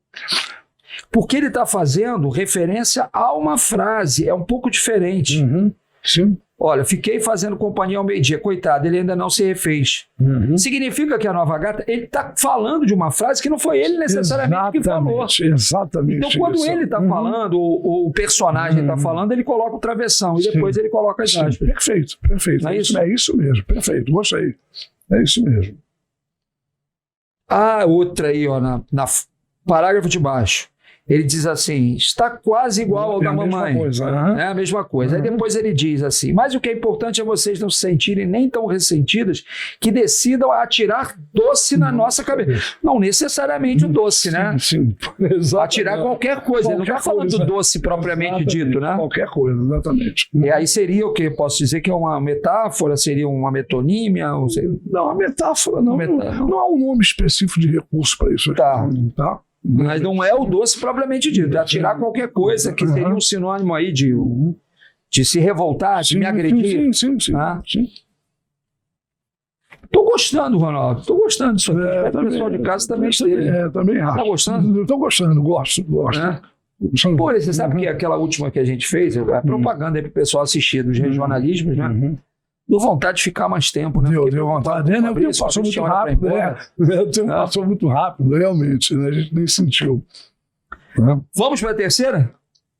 Porque ele está fazendo referência a uma frase, é um pouco diferente. Uhum. Sim. Olha, fiquei fazendo companhia ao meio-dia, coitado, ele ainda não se refez. Uhum. Significa que a Nova Gata, ele está falando de uma frase que não foi ele necessariamente que falou. Exatamente. Então, quando ele está falando, ou o personagem está falando, ele coloca o travessão e depois ele coloca as aspas. Perfeito. Não é isso? É isso mesmo, perfeito, gostei. É isso mesmo. A outra aí, ó, na parágrafo de baixo. Ele diz assim, está quase igual ao da mamãe. É a mesma coisa. Aí depois ele diz assim, mas o que é importante é vocês não se sentirem nem tão ressentidas que decidam atirar doce na nossa cabeça. Não necessariamente o doce, né? Sim. Atirar qualquer coisa. Ele não está falando do doce propriamente dito, né? Qualquer coisa, exatamente. E aí seria o quê? Posso dizer que é uma metáfora? Seria uma metonímia? Não, a metáfora não. Não há um nome específico de recurso para isso aqui. Tá? Mas não é o doce propriamente dito, é atirar qualquer coisa, que seria um sinônimo aí de se revoltar, de me agredir. Sim. Tô gostando, Ronaldo, tô gostando disso aqui. O pessoal de casa também esteja. Também acho. Tá gostando? Estou gostando, gosto. Pô, você sabe que aquela última que a gente fez, a propaganda aí pro pessoal assistir dos regionalismos, né? Deu vontade de ficar mais tempo, né? Deu vontade, né? O tempo passou muito rápido, O tempo passou muito rápido, realmente, né? A gente nem sentiu. Vamos para a terceira?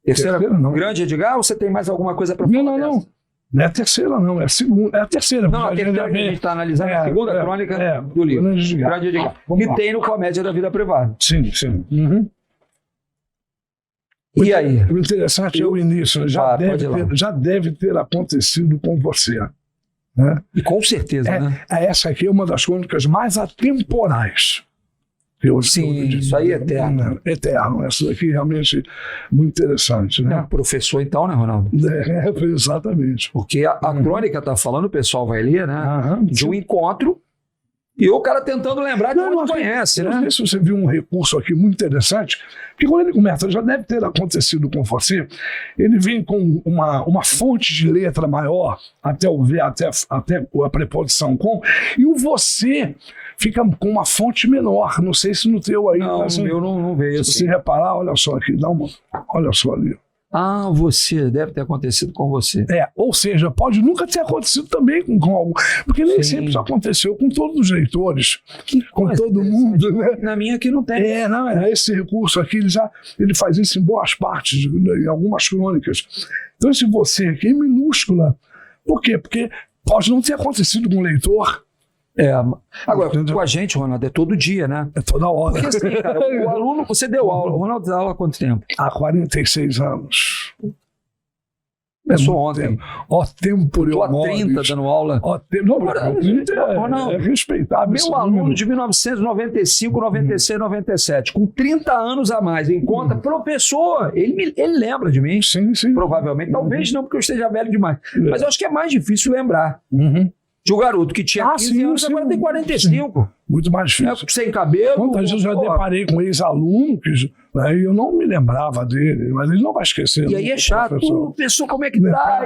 Terceira não. Grande Edgar, ou você tem mais alguma coisa para falar? Não. Não é a terceira, não. É a segunda. É a terceira. Não, a terceira que a gente está analisando é a segunda crônica do livro. Grande Edgar. Que tem no Comédia da Vida Privada. Sim. E aí? O interessante é o início. Já deve ter acontecido com você. Né? E com certeza, né? Essa aqui é uma das crônicas mais atemporais. Sim, isso aí é eterno. Eterno. Essa daqui realmente muito interessante. Né? Professor então, né, Ronaldo? Exatamente. Porque a crônica está falando, o pessoal vai ler, né? De um encontro e o cara tentando lembrar de onde conhece, né? Não sei se você viu um recurso aqui muito interessante, porque quando ele começa, já deve ter acontecido com você, ele vem com uma fonte de letra maior, até o V, até a preposição com, e o você fica com uma fonte menor. Não sei se no teu aí... Não, assim, eu não vejo. Se você reparar, olha só aqui, olha só ali. Você, deve ter acontecido com você. Ou seja, pode nunca ter acontecido também com algum, porque nem sempre isso aconteceu com todos os leitores, com todo mundo, né? Na minha aqui não tem. Esse recurso aqui, ele faz isso em boas partes, em algumas crônicas. Então esse você aqui é minúscula. Por quê? Porque pode não ter acontecido com o leitor. Agora, com a gente, Ronaldo, é todo dia, né? É toda hora. Porque assim, cara, o aluno, você deu aula, o Ronaldo deu aula há quanto tempo? Há 46 anos. Começou ontem. Tempo eu há 30 dando aula. Ronaldo, é respeitável. Meu aluno de 1995, 96, 97, com 30 anos a mais, encontra professor, ele lembra de mim. Sim. Provavelmente, talvez não, porque eu esteja velho demais. Mas eu acho que é mais difícil lembrar. De um garoto que tinha 15 anos, agora tem 45. Sim. Muito mais difícil. Sem cabelo. Quantas vezes eu já deparei com ex-aluno que eu não me lembrava dele, mas ele não vai esquecer. E aí é chato. Professor, como é que tá?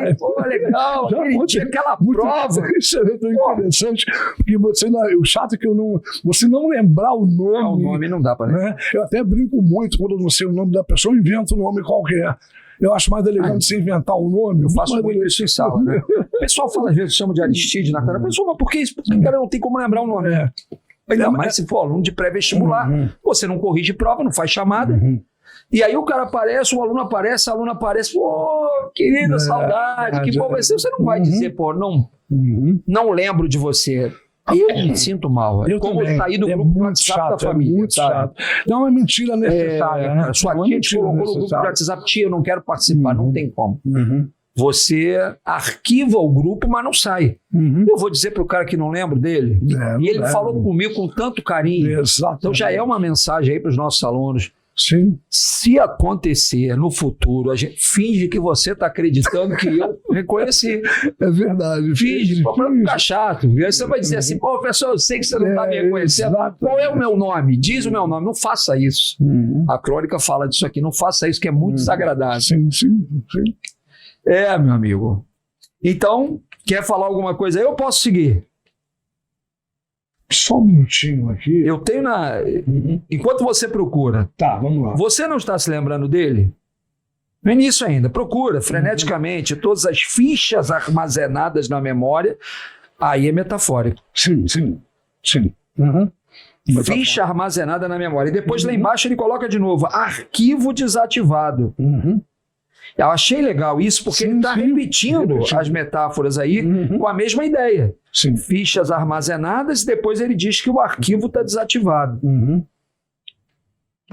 Legal. Tinha aquela prova. Isso é muito interessante. Porque o chato é que você não lembrar o nome. O nome não dá para né? Eu até brinco muito quando eu não sei o nome da pessoa, eu invento um nome qualquer. Eu acho mais elegante você inventar um nome. Eu faço muito isso em sala, né? O pessoal fala, às vezes, chama de Aristide na cara. Pessoal, mas por que isso? Porque o cara não tem como lembrar o nome. Ainda mais se for aluno de pré-vestibular. Você não corrige prova, não faz chamada. E aí o cara aparece, o aluno aparece, a aluna aparece. Pô, querida, saudade, que bom vai ser. Você não vai dizer, pô, não lembro de você. Eu me sinto mal. Eu como também. sair do É grupo do muito WhatsApp chato, da família. é muito chato. Não é mentira necessária, né? Sua tia te colocou no grupo do WhatsApp, tia, eu não quero participar. Não tem como. Você arquiva o grupo, mas não sai. Eu vou dizer para o cara que não lembro dele. E ele falou comigo com tanto carinho. Exatamente. Então já é uma mensagem aí para os nossos alunos. Sim. Se acontecer no futuro, a gente finge que você está acreditando que eu reconheci. É verdade. Finge, para não ficar chato. E aí você vai dizer assim, pô, professor, eu sei que você não está me reconhecendo. Qual é o meu nome? Diz o meu nome. Não faça isso. A crônica fala disso aqui. Não faça isso, que é muito desagradável. Sim. Meu amigo. Então, quer falar alguma coisa aí? Eu posso seguir. Só um minutinho aqui. Eu tenho Enquanto você procura. Tá, vamos lá. Você não está se lembrando dele? No início ainda. Procura freneticamente todas as fichas armazenadas na Aí é metafórico. Sim. Ficha armazenada na memória. E depois lá embaixo ele coloca de novo. Arquivo desativado. Eu achei legal isso porque ele está repetindo as metáforas aí com a mesma ideia. Fichas armazenadas e depois ele diz que o arquivo está desativado.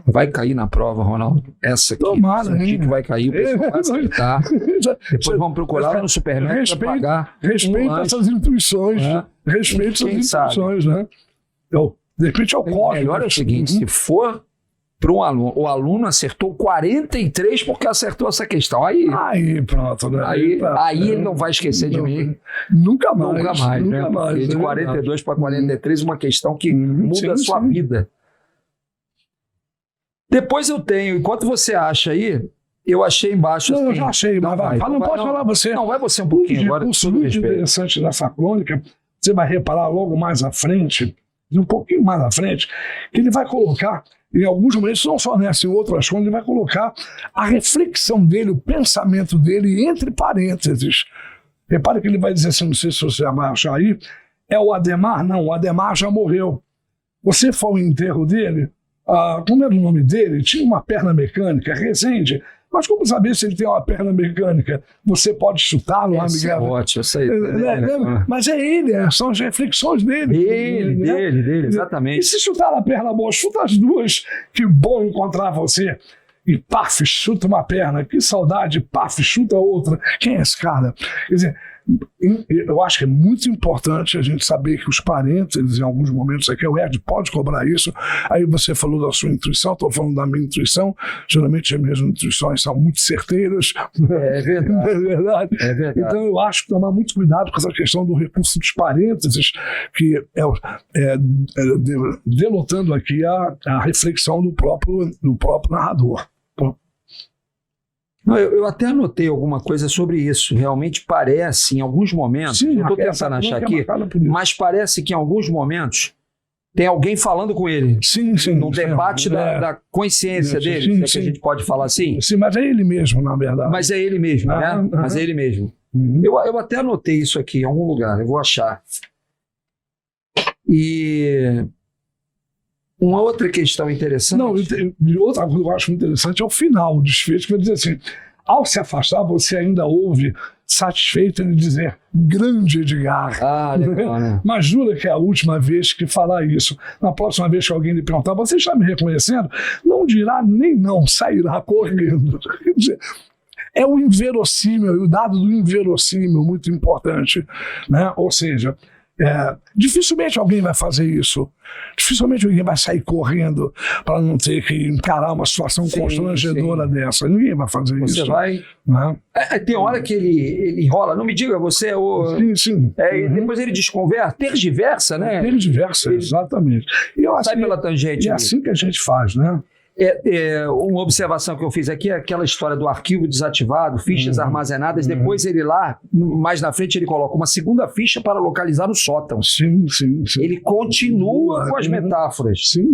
Vai cair na prova, Ronaldo. Essa aqui. Tomara, que vai cair, o pessoal vai aceitar. Depois vamos procurar no supermercado para pagar. Respeita essas intuições. Respeita essas intuições, né? Então, de repente é o código. Melhor é o seguinte, se for para um aluno, o aluno acertou 43 porque acertou essa questão. Aí pronto, né? Aí ele não vai esquecer de mim. Nunca mais. Né? Porque de 42 para 43, uma questão que muda a sua vida. Depois eu tenho, enquanto você acha aí, eu achei embaixo. Não, eu já achei, mas vai. Não pode falar você. Não, vai você um pouquinho agora. O muito interessante dessa crônica, você vai reparar logo mais à frente, um pouquinho mais à frente, que ele vai colocar, em alguns momentos, não só nessa, em outras coisas, ele vai colocar a reflexão dele, o pensamento dele, entre parênteses. Repare que ele vai dizer assim, não sei se você vai achar aí, é o Ademar? Não, o Ademar já morreu. Você foi ao enterro dele? Como era o nome dele? Tinha uma perna mecânica, Rezende. Mas como saber se ele tem uma perna mecânica? Você pode chutá-lo, Miguel? É ótimo, eu sei. Mas é ele, são as reflexões dele. Dele, exatamente. E se chutar a perna boa, chuta as duas. Que bom encontrar você. E paf, chuta uma perna. Que saudade, paf, chuta outra. Quem é esse cara? Quer dizer, eu acho que é muito importante a gente saber que os parênteses, em alguns momentos aqui, o Ed pode cobrar isso. Aí você falou da sua intuição, estou falando da minha intuição. Geralmente as minhas intuições são muito certeiras. É verdade. É verdade. Então eu acho que tomar muito cuidado com essa questão do recurso dos parênteses, que denotando aqui a reflexão do próprio narrador. Eu até anotei alguma coisa sobre isso. Realmente parece, em alguns momentos, eu estou tentando achar aqui, mas parece que em alguns momentos tem alguém falando com ele. Sim. No debate da consciência dele, que a gente pode falar assim. Sim, mas é ele mesmo, na verdade. Mas é ele mesmo, né? Mas é ele mesmo. Eu até anotei isso aqui em algum lugar, eu vou achar. E uma outra questão interessante... Outra coisa que eu acho interessante é o final, o desfecho, que vai dizer assim, ao se afastar, você ainda ouve satisfeito em dizer, grande Edgar. Legal, né? Mas jura que é a última vez que falar isso. Na próxima vez que alguém lhe perguntar, você está me reconhecendo? Não dirá nem não, sairá correndo. Quer dizer, é o inverossímil, o dado do inverossímil, muito importante, né? Ou seja, dificilmente alguém vai fazer isso. Dificilmente alguém vai sair correndo para não ter que encarar uma situação constrangedora dessa. Ninguém vai fazer isso. Você vai... Né? Tem hora que ele enrola, não me diga, você é o... Sim. E depois ele desconversa, tergiversa, né? Tergiversa, exatamente. E sai pela tangente. É assim que a gente faz, né? Uma observação que eu fiz aqui é aquela história do arquivo desativado, fichas armazenadas, depois ele lá, mais na frente ele coloca uma segunda ficha para localizar no sótão. Sim. Ele continua com as metáforas. Sim.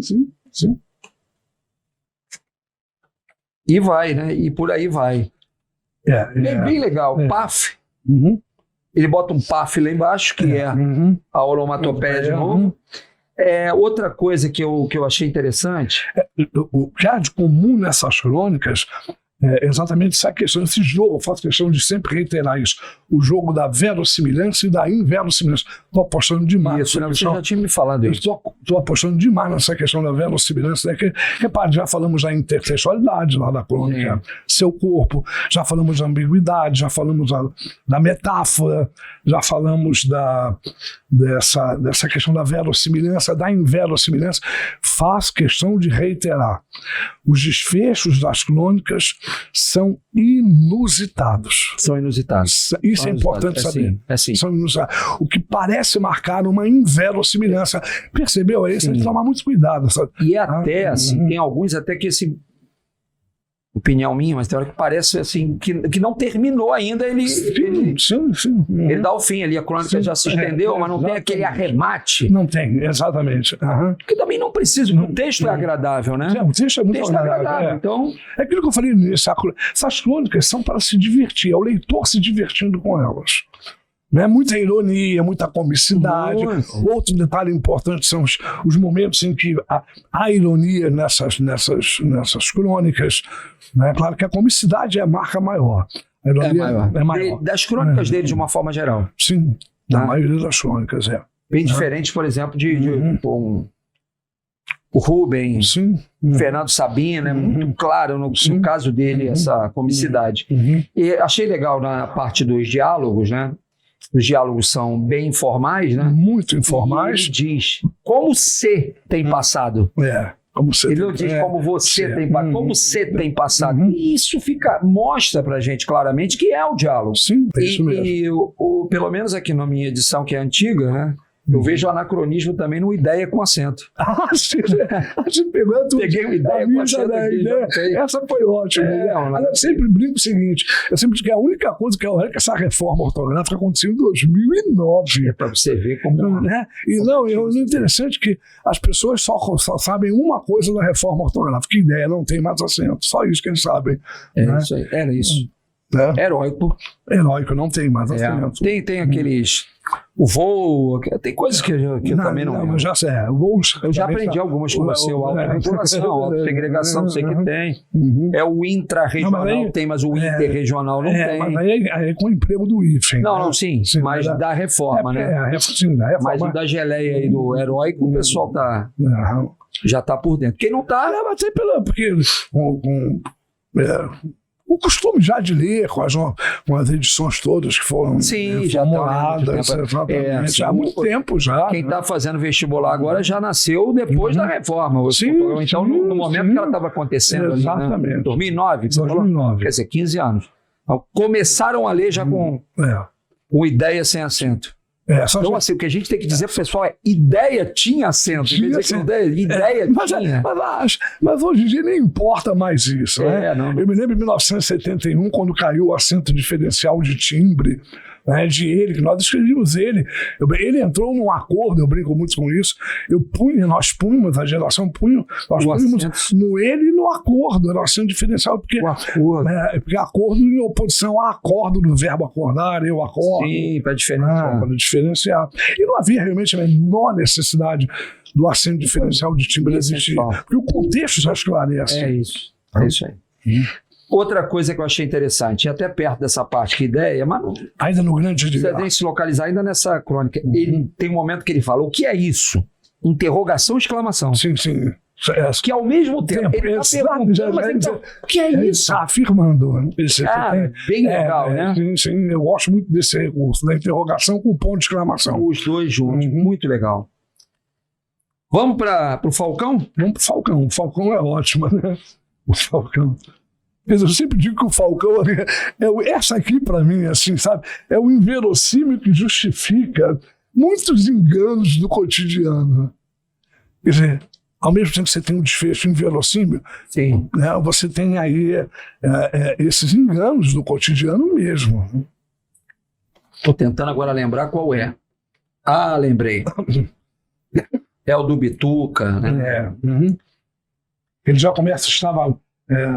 E vai, né? E por aí vai. Bem legal. PAF. Ele bota um PAF lá embaixo, que é a onomatopeia de novo. Outra coisa que eu achei interessante... O que há de comum nessas crônicas é exatamente essa questão, esse jogo, eu faço questão de sempre reiterar isso, o jogo da verossimilhança e da inverossimilhança. Estou apostando demais. Isso, né? Você já tinha me falado isso. Estou apostando demais nessa questão da verossimilhança, né? Repare, já falamos da intertextualidade lá da crônica, seu corpo, já falamos da ambiguidade, já falamos da metáfora, já falamos dessa questão da verossimilhança, da inverossimilhança. Faz questão de reiterar. Os desfechos das crônicas são inusitados. São inusitados. Isso é importante saber. São inusitados. O que parece marcar uma inverossimilhança. Percebeu? Aí você tem que tomar muito cuidado. Sabe? E até, assim, tem alguns até que, assim, opinião minha, mas tem hora que parece, assim, que não terminou ainda. Ele dá o fim ali, a crônica já se estendeu, mas não tem aquele arremate. Não tem, exatamente. Que também não precisa, o texto é agradável, né? O texto é muito agradável. Então... É aquilo que eu falei nisso, essas crônicas são para se divertir, é o leitor se divertindo com elas. Né? Muita ironia, muita comicidade. Outro detalhe importante são os momentos em que há ironia nessas crônicas. Né? Claro que a comicidade é a marca maior. A ironia é maior. Das crônicas dele, de uma forma geral. Sim, da maioria das crônicas, Bem diferente, por exemplo, o Rubens, Fernando Sabino, é muito claro no caso dele essa comicidade. E achei legal na parte dos diálogos, né? Os diálogos são bem informais, né? Muito informais. E ele diz como você tem passado. Ele não diz como você tem passado, como você tem passado. E isso mostra pra gente claramente que é o diálogo. Sim, é isso mesmo. E pelo menos aqui na minha edição, que é antiga, né? Eu vejo o anacronismo também no ideia com acento. Você pegou tudo. Peguei uma ideia com acento aqui. Essa foi ótima. Eu sempre brinco o seguinte, eu sempre digo que a única coisa que é que essa reforma ortográfica aconteceu em 2009. É para você ver como... Né? E o interessante é que as pessoas só sabem uma coisa da reforma ortográfica, que ideia não tem mais acento. Só isso que eles sabem. Isso aí. Era isso. Heróico, não tem mais acento. Tem aqueles... O voo, tem coisas que eu também não. Eu já sei. Eu já aprendi algumas com você. O autorregulação, autossegregação, sei que tem. É o intra-regional, tem, mas o interregional não tem. Mas aí é com o emprego do hífen. Sim, mas da reforma, né? Sim, da reforma. Mas o da geleia aí do heróico, o pessoal já está por dentro. Quem não está... Mas porque o costume já de ler com as edições todas que foram formuladas há muito tempo já. Quem está fazendo vestibular agora já nasceu depois da reforma. Então, no momento que ela estava acontecendo ali, né? 2009, quer dizer, 15 anos. Então, começaram a ler já com ideia sem acento. Então, assim, o que a gente tem que dizer pro pessoal é ideia tinha acento. Ideia tinha. Mas hoje em dia nem importa mais isso. Eu me lembro de 1971, quando caiu o acento diferencial de timbre, né, de ele, que nós escrevíamos ele. Ele entrou num acordo, eu brinco muito com isso. Nós punhamos, a geração nós punhamos no ele e no acordo, era o acento diferencial, porque acordo em oposição a acordo do verbo acordar, eu acordo. Sim, para diferenciar. E não havia realmente a menor necessidade do acento diferencial de timbre existir, porque o contexto já esclarece. É isso aí. Outra coisa que eu achei interessante, e até perto dessa parte, que ideia, mas ainda no grande você tem que se localizar ainda nessa crônica. Ele tem um momento que ele fala, o que é isso? Interrogação, exclamação. Sim. Que ao mesmo tempo ele está perguntando, mas ele está... O que é isso? Está afirmando. Bem legal, né? Sim, eu gosto muito desse recurso, da interrogação com ponto de exclamação. Os dois juntos, muito legal. Vamos para o Falcão? Vamos para o Falcão. O Falcão é ótimo, né? O Falcão... Eu sempre digo que o Falcão, essa aqui para mim, assim, sabe, é o inverossímil que justifica muitos enganos do cotidiano. Quer dizer, ao mesmo tempo que você tem um desfecho inverossímil, né, você tem aí esses enganos do cotidiano mesmo. Estou tentando agora lembrar qual é. Lembrei. É o do Bituca, né? Ele já começa, estava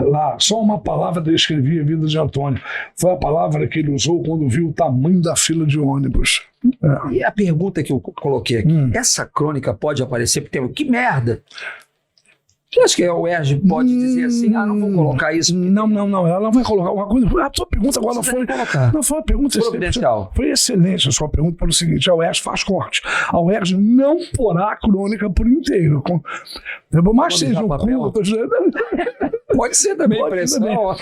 lá, só uma palavra descrevia a vida de Antônio. Foi a palavra que ele usou quando viu o tamanho da fila de ônibus. E a pergunta que eu coloquei aqui, essa crônica pode aparecer, porque que merda! Você acha que o Erge pode dizer assim, não vou colocar isso? Não, ela não vai colocar uma coisa. A sua pergunta agora não foi uma pergunta providencial. Foi excelente a sua pergunta pelo seguinte: a UERJ faz corte. A UERJ não porá a crônica por inteiro. Mas seja um curto. Pode ser também impressão.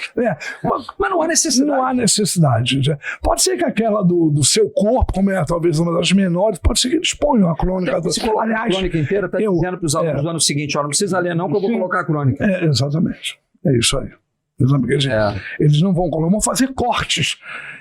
Mas não há necessidade. Não há necessidade. Pode ser que aquela do seu corpo, como é talvez uma das menores, pode ser que eles ponham a crônica. Se colocar a crônica inteira, está dizendo para os alunos do ano seguinte, não precisa ler não, que eu vou colocar a crônica. Exatamente. É isso aí. Eles não vão colocar, vão fazer cortes.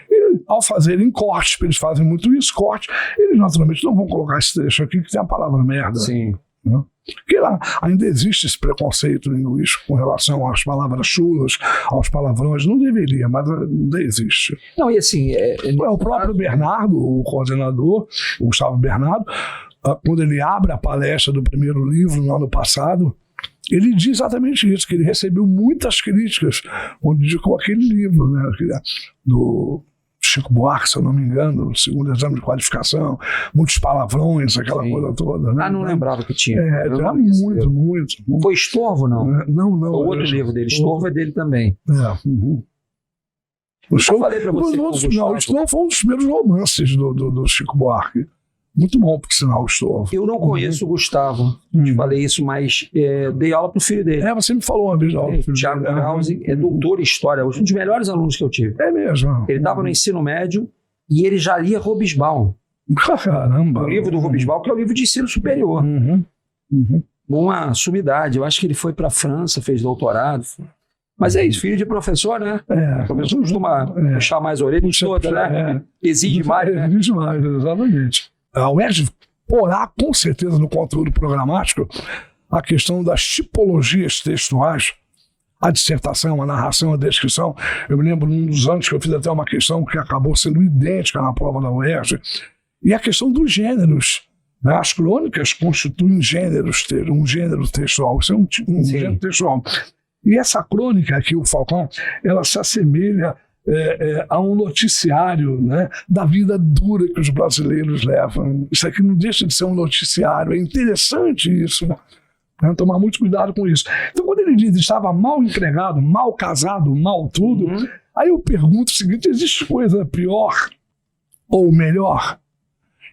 E, ao fazerem cortes, eles fazem muito isso, cortes, eles naturalmente não vão colocar esse trecho aqui que tem a palavra merda. Sim. Né? Porque lá ainda existe esse preconceito linguístico com relação às palavras chulas, aos palavrões. Não deveria, mas ainda existe. Não, e assim... o próprio Bernardo, o coordenador, o Gustavo Bernardo, quando ele abre a palestra do primeiro livro no ano passado, ele diz exatamente isso, que ele recebeu muitas críticas quando indicou aquele livro, né, do Chico Buarque, se eu não me engano, o segundo exame de qualificação, muitos palavrões, aquela coisa toda. Né? Não lembrava que tinha. Era muito. Foi Estorvo, não? Não. O outro livro dele, Estorvo, é dele também. Eu falei para você. O Estorvo foi um dos primeiros romances do Chico Buarque. Muito bom, por sinal, o Estorvo. Eu não conheço o Gustavo, te falei isso, mas dei aula pro filho dele. Você me falou uma vez da aula do filho Thiago dele. Krause é doutor em História, um dos melhores alunos que eu tive. É mesmo? Ele estava no ensino médio e ele já lia Robesbaum. Caramba! O livro do Robesbaum, que é o livro de ensino superior. Uma sumidade. Eu acho que ele foi para a França, fez doutorado. Mas é isso, filho de professor, né? O professor costuma puxar mais a orelha, toda, né? Exige mais, né? Exige mais, exatamente. A UERJ porá, com certeza, no conteúdo programático, a questão das tipologias textuais, a dissertação, a narração, a descrição. Eu me lembro, num dos anos que eu fiz até uma questão que acabou sendo idêntica na prova da UERJ, e a questão dos gêneros. Né? As crônicas constituem gêneros, um gênero textual, isso é um gênero textual. E essa crônica aqui, o Falcão, ela se assemelha a um noticiário, né, da vida dura que os brasileiros levam. Isso aqui não deixa de ser um noticiário, é interessante isso. Né? Tomar muito cuidado com isso. Então, quando ele diz que estava mal empregado, mal casado, mal tudo, aí eu pergunto o seguinte: existe coisa pior ou melhor?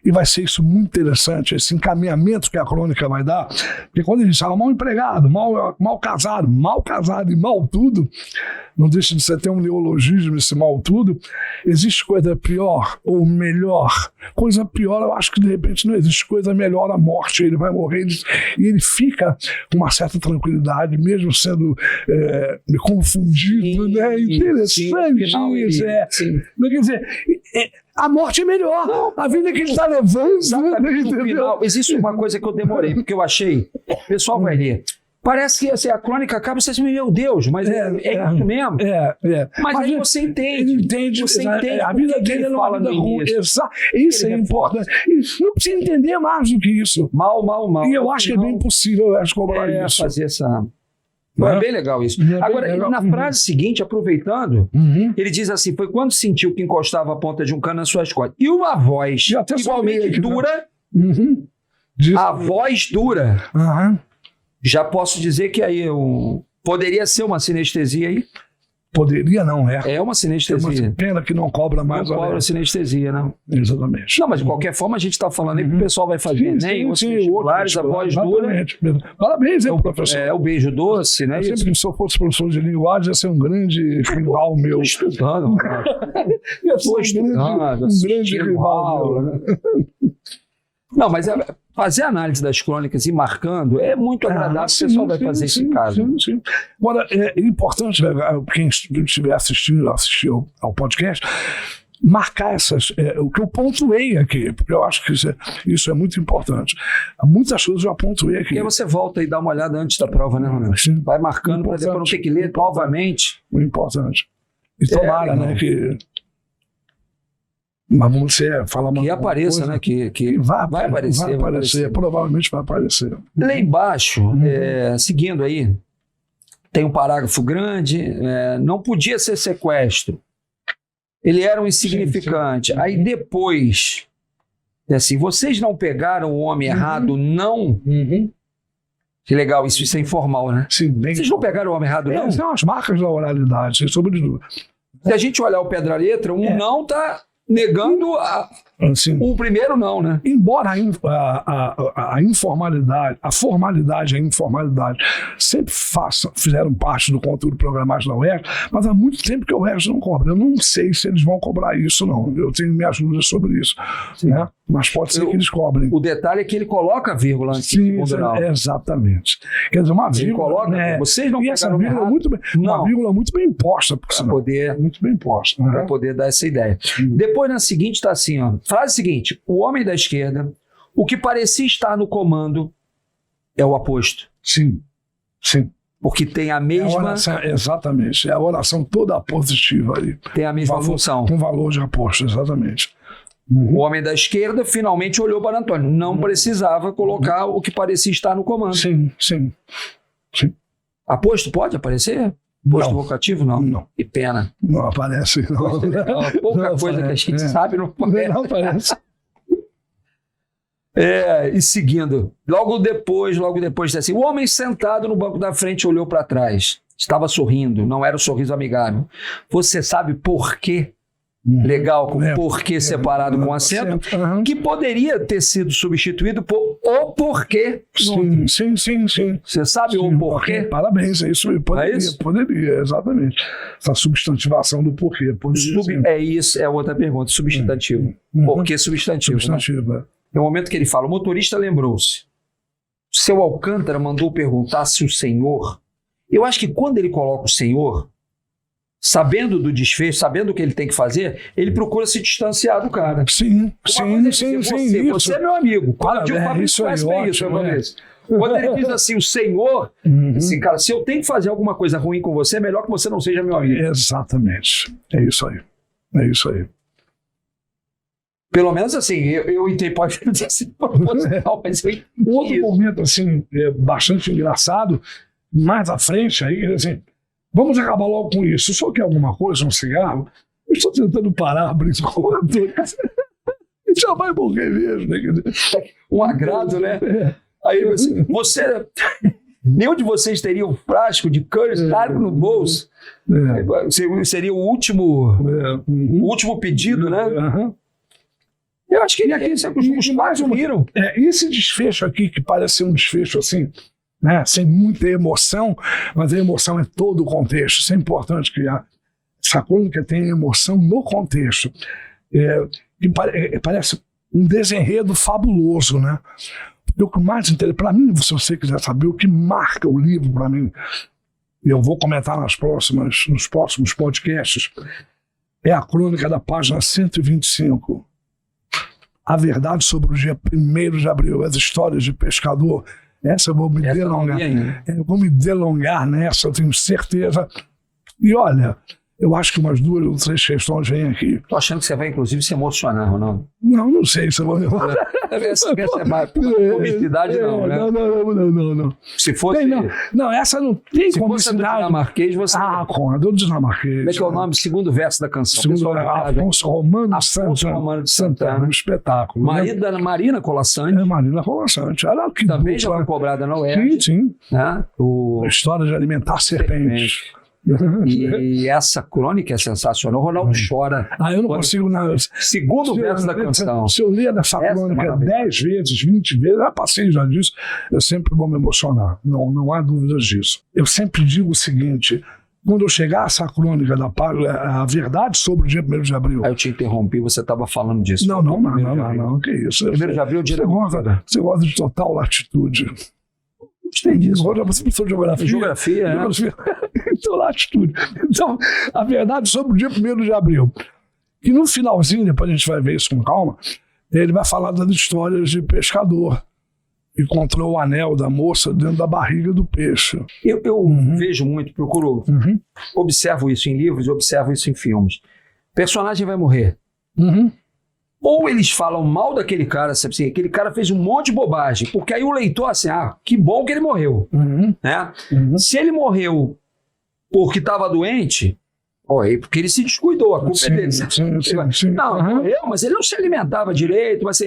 E vai ser isso muito interessante, esse encaminhamento que a crônica vai dar, porque quando ele estava mal empregado, mal casado e mal tudo, não deixa de ser até um neologismo esse mal tudo, existe coisa pior ou melhor? Coisa pior, eu acho que de repente não existe coisa melhor, a morte, ele vai morrer e ele fica com uma certa tranquilidade, mesmo sendo confundido, né? Interessante isso. Quer dizer, a morte é melhor. Não, a vida que ele está levando. No final, existe uma coisa que eu demorei, porque eu achei. O pessoal vai ler. Parece que assim, a crônica acaba e você diz, meu Deus, mas é isso mesmo. Mas aí você entende. Ele entende. Você entende. A vida dele não fala no início. Isso é importante. Não precisa entender mais do que isso. Mal. E eu acho que é bem possível cobrar isso. Fazer essa... É bem legal isso. Agora, na frase seguinte, aproveitando, ele diz assim: foi quando sentiu que encostava a ponta de um cano nas suas costas. E uma voz igualmente dura, a voz dura. Já posso dizer que aí poderia ser uma sinestesia aí? Poderia, não é. É uma sinestesia. É uma pena que não cobra mais. Não cobra sinestesia, né? Exatamente. Não, mas de qualquer forma a gente está falando aí que o pessoal vai fazer outros vestibulares, a voz dura. Parabéns, professor. É o beijo doce, né? Sempre, se eu fosse professor de linguagem, ia ser um grande rival meu. Estudando. Estou estudando. Um grande rival meu. Não, mas fazer a análise das crônicas e marcando é muito agradável. O pessoal vai fazer isso em casa. Sim. Agora, é importante, quem estiver assistindo ao podcast, marcar o que eu pontuei aqui, porque eu acho que isso é muito importante. Muitas coisas eu pontuei aqui. E aí você volta e dá uma olhada antes da prova, né, Ronaldo? Vai marcando para depois não ter que ler novamente. Muito importante. E tomara, né, que... Mas você fala uma que apareça, coisa, né? Que vai aparecer. Provavelmente vai aparecer. Lá embaixo, seguindo aí, tem um parágrafo grande, não podia ser sequestro. Ele era um insignificante. Aí depois, assim, vocês não pegaram o homem errado, não? Que legal, isso é informal, né? Sim, bem. Vocês não pegaram o homem errado, não? São as marcas da oralidade, sem sombra de dúvida. Se a gente olhar o pedra-letra, não está negando assim, o primeiro não, né? Embora a informalidade, a formalidade e a informalidade sempre fizeram parte do conteúdo programático da UERJ, mas há muito tempo que a UERJ não cobra. Eu não sei se eles vão cobrar isso, não. Eu tenho minhas dúvidas sobre isso. Né? Mas pode ser que eles cobrem. O detalhe é que ele coloca a vírgula antes do segundo grau. Exatamente. Quer dizer, uma vírgula... Coloca, vocês não essa vírgula muito bem, uma vírgula muito bem imposta. Para poder... Muito bem imposta. Para poder dar essa ideia. Depois, na seguinte, está assim, ó. Frase seguinte: o homem da esquerda, o que parecia estar no comando é o aposto. Sim, sim. Porque tem a mesma... oração, exatamente. É a oração toda positiva ali. Tem a mesma função. Com valor de aposto, exatamente. O homem da esquerda finalmente olhou para Antônio. Não precisava colocar o que parecia estar no comando. Sim, sim. Sim. Aposto pode aparecer? Posto vocativo, não? Não. Que pena. Não aparece, não. Pouca coisa que a gente sabe não aparece. Não aparece. E seguindo, logo depois, assim, o homem sentado no banco da frente olhou para trás. Estava sorrindo, não era um sorriso amigável. Você sabe por quê? Legal, com porquê separado com acento, que poderia ter sido substituído por o porquê. Sim. Você sabe o porquê? Parabéns, é isso. Poderia, exatamente. Essa substantivação do porquê. É outra pergunta, substantivo. Porquê substantivo? Substantivo, né? No momento que ele fala, o motorista lembrou-se. Seu Alcântara mandou perguntar se o senhor... Eu acho que quando ele coloca o senhor... Sabendo do desfecho, sabendo o que ele tem que fazer, ele procura se distanciar do cara. Sim. Você é meu amigo. Quando o Fabrício conhece bem isso, Quando ele diz assim, o senhor, assim, cara, se eu tenho que fazer alguma coisa ruim com você, é melhor que você não seja meu amigo. Exatamente. É isso aí. Pelo menos assim, eu entendo, pode dizer assim, proposital, mas eu entendi. Outro momento, assim, bastante engraçado, mais à frente, aí, assim... Vamos acabar logo com isso. Só quer alguma coisa, um cigarro? Eu estou tentando parar a briga com o Antônio. Já vai morrer mesmo. Né? Um agrado, né? Aí você... Nenhum de vocês teria um frasco de Curtis largo no bolso. Seria o último pedido, né? Eu acho que os mais uniram. Esse desfecho aqui, que parece ser um desfecho assim... Né? Sem muita emoção, mas a emoção é todo o contexto. Isso é importante que essa crônica tenha emoção no contexto. Parece um desenredo fabuloso, né? O que mais interessa, para mim, se você quiser saber o que marca o livro para mim, eu vou comentar nos próximos podcasts, é a crônica da página 125. A verdade sobre o dia 1º de abril, as histórias de pescador. Essa eu vou me delongar. Eu vou me delongar nessa, eu tenho certeza. E olha, eu acho que umas 2 ou 3 questões vêm aqui. Tô achando que você vai, inclusive, se emocionar, Ronaldo. Não sei se eu vou me emocionar. Essa é mais comicidade, não, né? Não. Se fosse... Não, essa não tem comicidade. Se fosse do dinamarquês, você... do dinamarquês. Como é que é o nome? Segundo verso da canção. Segundo Afonso Romano de Santana. Um espetáculo. Marido da Marina Colasanti. Marina Colasanti. Também já foi cobrada na UERJ. Sim. Né? A história de alimentar serpentes. E essa crônica é sensacional. O Ronaldo chora. Eu não consigo nada. Segundo verso da canção. Se eu ler essa crônica 10 vezes, 20 vezes, passei já disso, eu sempre vou me emocionar. Não há dúvidas disso. Eu sempre digo o seguinte: quando eu chegar a essa crônica da página, a verdade sobre o dia 1º de abril. Aí eu te interrompi, você estava falando disso. Não, que isso. 1º de abril, dia você gosta de total latitude. Gostei disso. Você professor de geografia. Geografia. Então, latitude. Então, a verdade sobre o dia 1º de abril. E no finalzinho, depois a gente vai ver isso com calma, ele vai falar das histórias de pescador. Encontrou o anel da moça dentro da barriga do peixe. Eu vejo muito, procuro, observo isso em livros, observo isso em filmes. O personagem vai morrer. Ou eles falam mal daquele cara, sabe assim, aquele cara fez um monte de bobagem, porque aí o leitor assim, que bom que ele morreu. Né? Se ele morreu porque estava doente, porque ele se descuidou, a culpa é dele. Sim. Não, morreu, mas ele não se alimentava direito, mas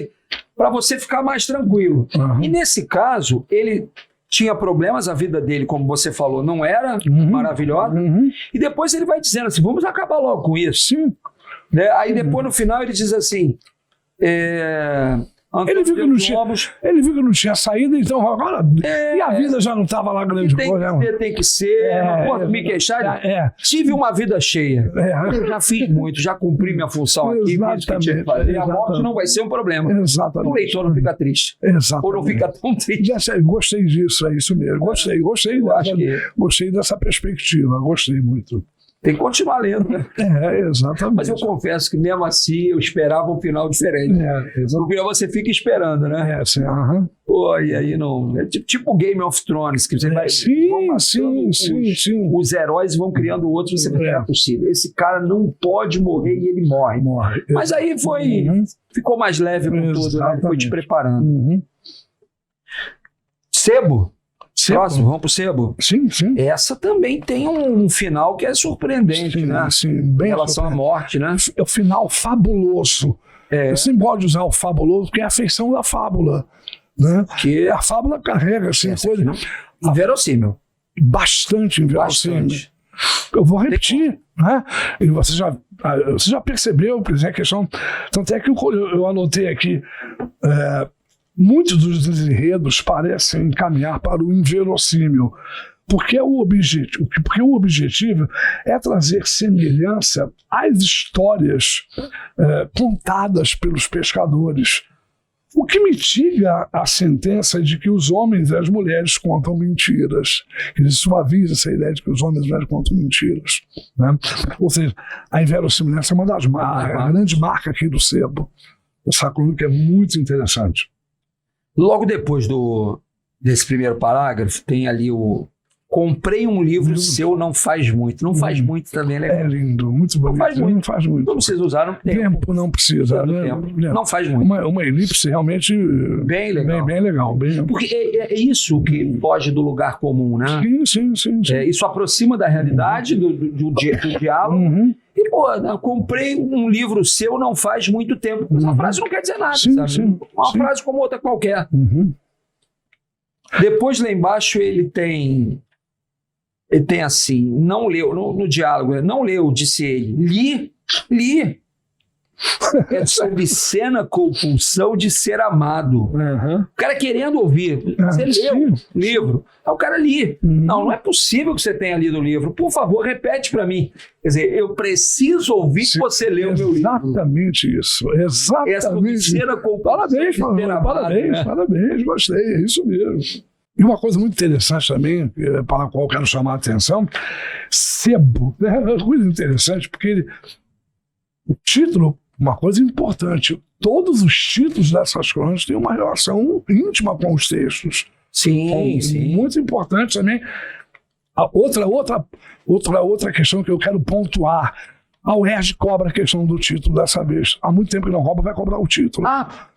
para você ficar mais tranquilo. E nesse caso, ele tinha problemas, a vida dele, como você falou, não era maravilhosa, e depois ele vai dizendo assim, vamos acabar logo com isso. Sim. Né? Aí depois, no final, ele diz assim... Ele viu que não tinha saída, então agora. E a vida já não estava lá grande coisa. Tem que ser, não posso me queixar. Tive uma vida cheia. Eu já fiz muito, já cumpri minha função aqui. A morte não vai ser um problema. Exatamente. O leitor não fica triste. Exatamente. Ou não fica tão triste. Gostei disso, é isso mesmo. Gostei dessa perspectiva, gostei muito. Tem que continuar lendo, né? Exatamente. Mas eu confesso que mesmo assim eu esperava um final diferente. Porque você fica esperando, né? Pô, e aí não... É tipo Game of Thrones, que você vai... Sim. Os heróis vão criando outros, você não é possível. Esse cara não pode morrer e ele morre. Mas aí ficou mais leve com tudo, né? Ele foi te preparando. Sebo. Próximo, vamos pro Sebo? Sim. Essa também tem um final que é surpreendente, né? Sim, bem em relação à morte, né? É o final fabuloso. Eu sempre gosto de usar o fabuloso, porque é a feição da fábula. Né? Que a fábula carrega assim, coisa. Inverossímil. Bastante inverossímil. Eu vou repetir, né? E você já percebeu, por exemplo, a questão. Tanto é que eu anotei aqui. Muitos dos enredos parecem encaminhar para o inverossímil, porque o objetivo é trazer semelhança às histórias contadas pelos pescadores, o que mitiga a sentença de que os homens e as mulheres contam mentiras. Ele suaviza essa ideia de que os homens e as mulheres contam mentiras. Né? Ou seja, a inverossimilhança é uma das marcas, a grande marca aqui do Sebo. Essa crônica é muito interessante. Logo depois desse primeiro parágrafo, tem ali o comprei um livro seu não faz muito. Não faz muito também, né? É lindo, muito bonito. Não faz muito. Não precisa usar no tempo. Não precisa. Não faz muito. Uma elipse realmente bem legal. Bem legal. Porque é isso que foge do lugar comum, né? Sim. Isso aproxima da realidade, do diálogo. E, comprei um livro seu não faz muito tempo. Essa frase não quer dizer nada, sabe? Uma frase como outra qualquer. Depois, lá embaixo, ele tem assim, não leu, no diálogo, não leu, disse ele. Li. É sobre obscena compulsão de ser amado. O cara querendo ouvir. Você leu o livro. O cara li. Não é possível que você tenha lido o livro. Por favor, repete para mim. Quer dizer, eu preciso ouvir que você leu o meu livro. Exatamente isso. Exatamente. Essa obscena compulsão de ser amado. Parabéns. Gostei. É isso mesmo. E uma coisa muito interessante também, para a qual eu quero chamar a atenção, Sebo. É uma coisa interessante, porque o título, uma coisa importante, todos os títulos dessas crônicas têm uma relação íntima com os textos. Sim. Muito importante também. A outra questão que eu quero pontuar. A UERJ cobra a questão do título dessa vez. Há muito tempo que não rouba, vai cobrar o título.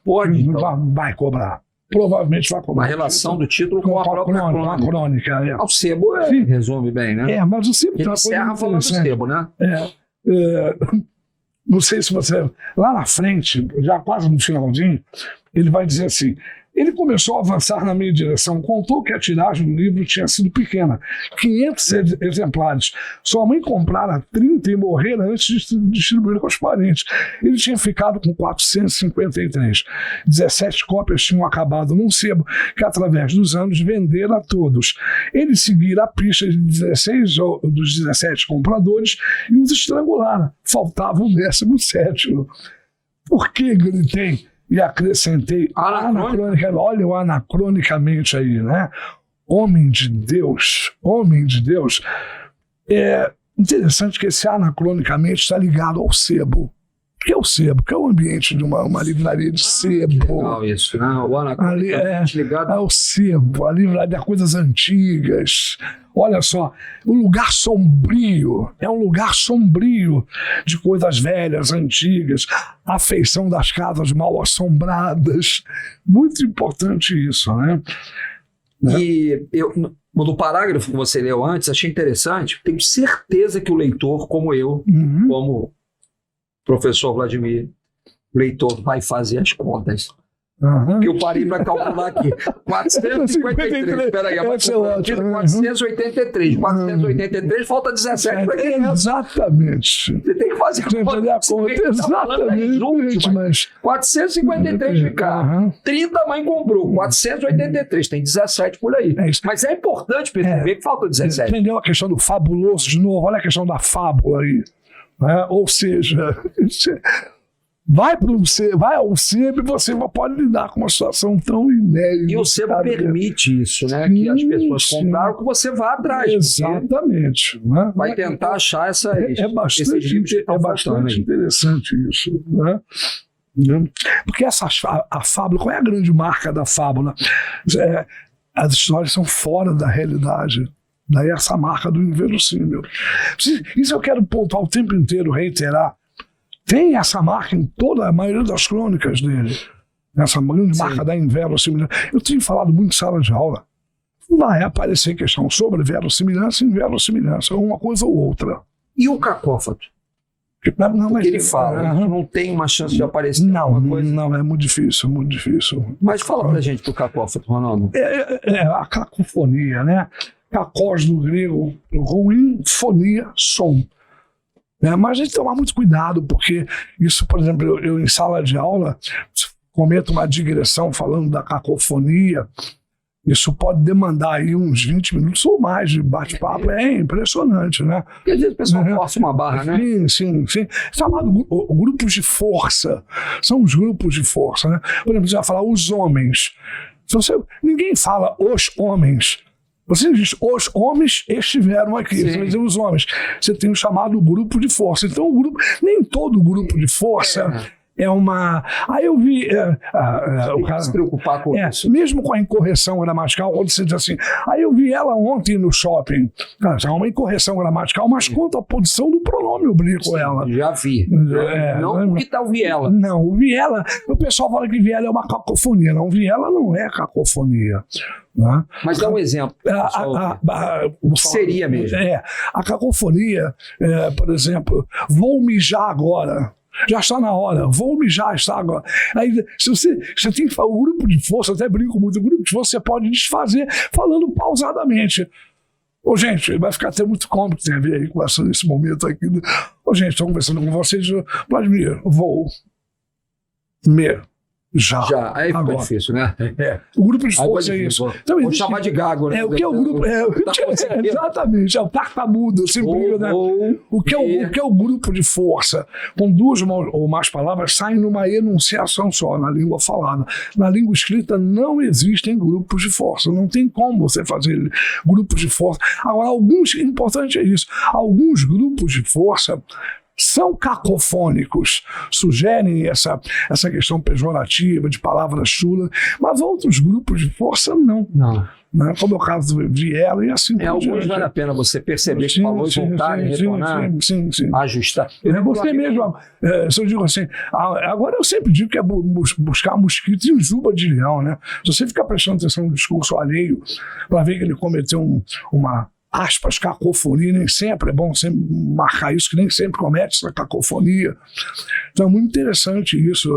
Pode. Então. Vai cobrar. Provavelmente vai cobrar. Uma relação do título com a própria crônica. O Sebo resume bem, né? Mas o Sebo ele encerra falando do Sebo, né? Não sei se você... Lá na frente, já quase no finalzinho, ele vai dizer assim... Ele começou a avançar na minha direção, contou que a tiragem do livro tinha sido pequena, 500 exemplares. Sua mãe comprara 30 e morrera antes de distribuir com os parentes. Ele tinha ficado com 453. 17 cópias tinham acabado num sebo que, através dos anos, vendera a todos. Ele seguira a pista de 16 dos 17 compradores e os estrangulara. Faltava o 17º. Por que gritei? E acrescentei anacrônica. Olha o anacronicamente aí, né? Homem de Deus. É interessante que esse anacronicamente está ligado ao sebo. O que é o sebo? O que é o ambiente de uma livraria de sebo? Legal isso, né? O anacronicamente ligado ao sebo, a livraria de coisas antigas. Olha só, um lugar sombrio, é um lugar sombrio de coisas velhas, antigas, a feição das casas mal assombradas. Muito importante isso, né? E No parágrafo que você leu antes, achei interessante. Tenho certeza que o leitor, como eu, como professor Vladimir, o leitor vai fazer as contas. Que eu parei para calcular aqui. 453. Espera aí, 483. 483, falta 17 para 500. Exatamente. Você tem que fazer a conta. Exatamente. Mas 453 de carro. 30 a mãe comprou. 483. Tem 17 por aí. Mas é importante perceber que falta 17. Entendeu a questão do fabuloso de novo? Olha a questão da fábula aí. Ou seja... Vai ao SEB e você pode lidar com uma situação tão inédita. E o SEB permite isso, né? Que as pessoas compraram, que você vá atrás. Exatamente. Né? Vai tentar achar essa. É bastante interessante isso. Né? Porque a fábula, qual é a grande marca da fábula? As histórias são fora da realidade. Daí essa marca do inverossímil. Isso eu quero pontuar o tempo inteiro, reiterar. Tem essa marca em toda a maioria das crônicas dele. Essa grande marca da inverossimilhança. Eu tenho falado muito em sala de aula. Vai aparecer questão sobre verossimilhança e inverossimilhança, uma coisa ou outra. E o cacófato? Porque ele fala, não tem uma chance de aparecer alguma coisa. Não, é muito difícil, muito difícil. Mas fala pra gente do cacófato, Ronaldo. A cacofonia, né? Cacós do grego, ruim, fonia, som. Mas a gente tem que tomar muito cuidado, porque isso, por exemplo, eu em sala de aula cometo uma digressão falando da cacofonia, isso pode demandar aí uns 20 minutos ou mais de bate-papo. É impressionante, né? Porque às vezes o pessoal força uma barra, né? Sim. Chamado grupos de força. São os grupos de força, né? Por exemplo, você vai falar os homens. Ninguém fala os homens. Você diz, os homens estiveram aqui. Você vai dizer os homens. Você tem o chamado grupo de força. Então, nem todo grupo de força é uma... Aí eu vi... o cara se preocupar com isso. Mesmo com a incorreção gramatical, quando você diz assim, aí eu vi ela ontem no shopping. Cara, é uma incorreção gramatical, mas quanto à posição do pronome oblíquo ela. Já vi. Não que tal viela. Não, o viela... O pessoal fala que viela é uma cacofonia. Não, viela não é cacofonia. Né? Mas dá um exemplo. O que seria mesmo? A cacofonia, por exemplo, vou mijar agora. Já está na hora, vou mijar, está agora. Aí, se você tem que falar, o grupo de força, até brinco muito, o grupo de força você pode desfazer falando pausadamente. Gente, vai ficar até muito cômodo, tem a ver aí com esse momento aqui. Gente, estou conversando com vocês, Vladimir, vou Já. Aí fica difícil, né? O grupo de força é isso. Então, vou chamar de gago, né? O que é o grupo? Exatamente, é o tartamudo. Né? O que é o grupo de força? Com duas ou mais palavras, saem numa enunciação só, na língua falada. Na língua escrita não existem grupos de força. Não tem como você fazer grupos de força. Agora, importante é isso, alguns grupos de força são cacofônicos, sugerem essa questão pejorativa de palavras chulas, mas outros grupos de força não. Né? Como é o caso do viela e assim por diante. Alguns vale a pena você perceber que falou e voltar e retornar, ajustar. Você mesmo, se eu digo assim, agora eu sempre digo que é buscar mosquito em juba de leão, né? Se você ficar prestando atenção no discurso alheio para ver que ele cometeu uma aspas, cacofonia, nem sempre é bom sempre marcar isso, que nem sempre comete essa cacofonia. Então é muito interessante isso.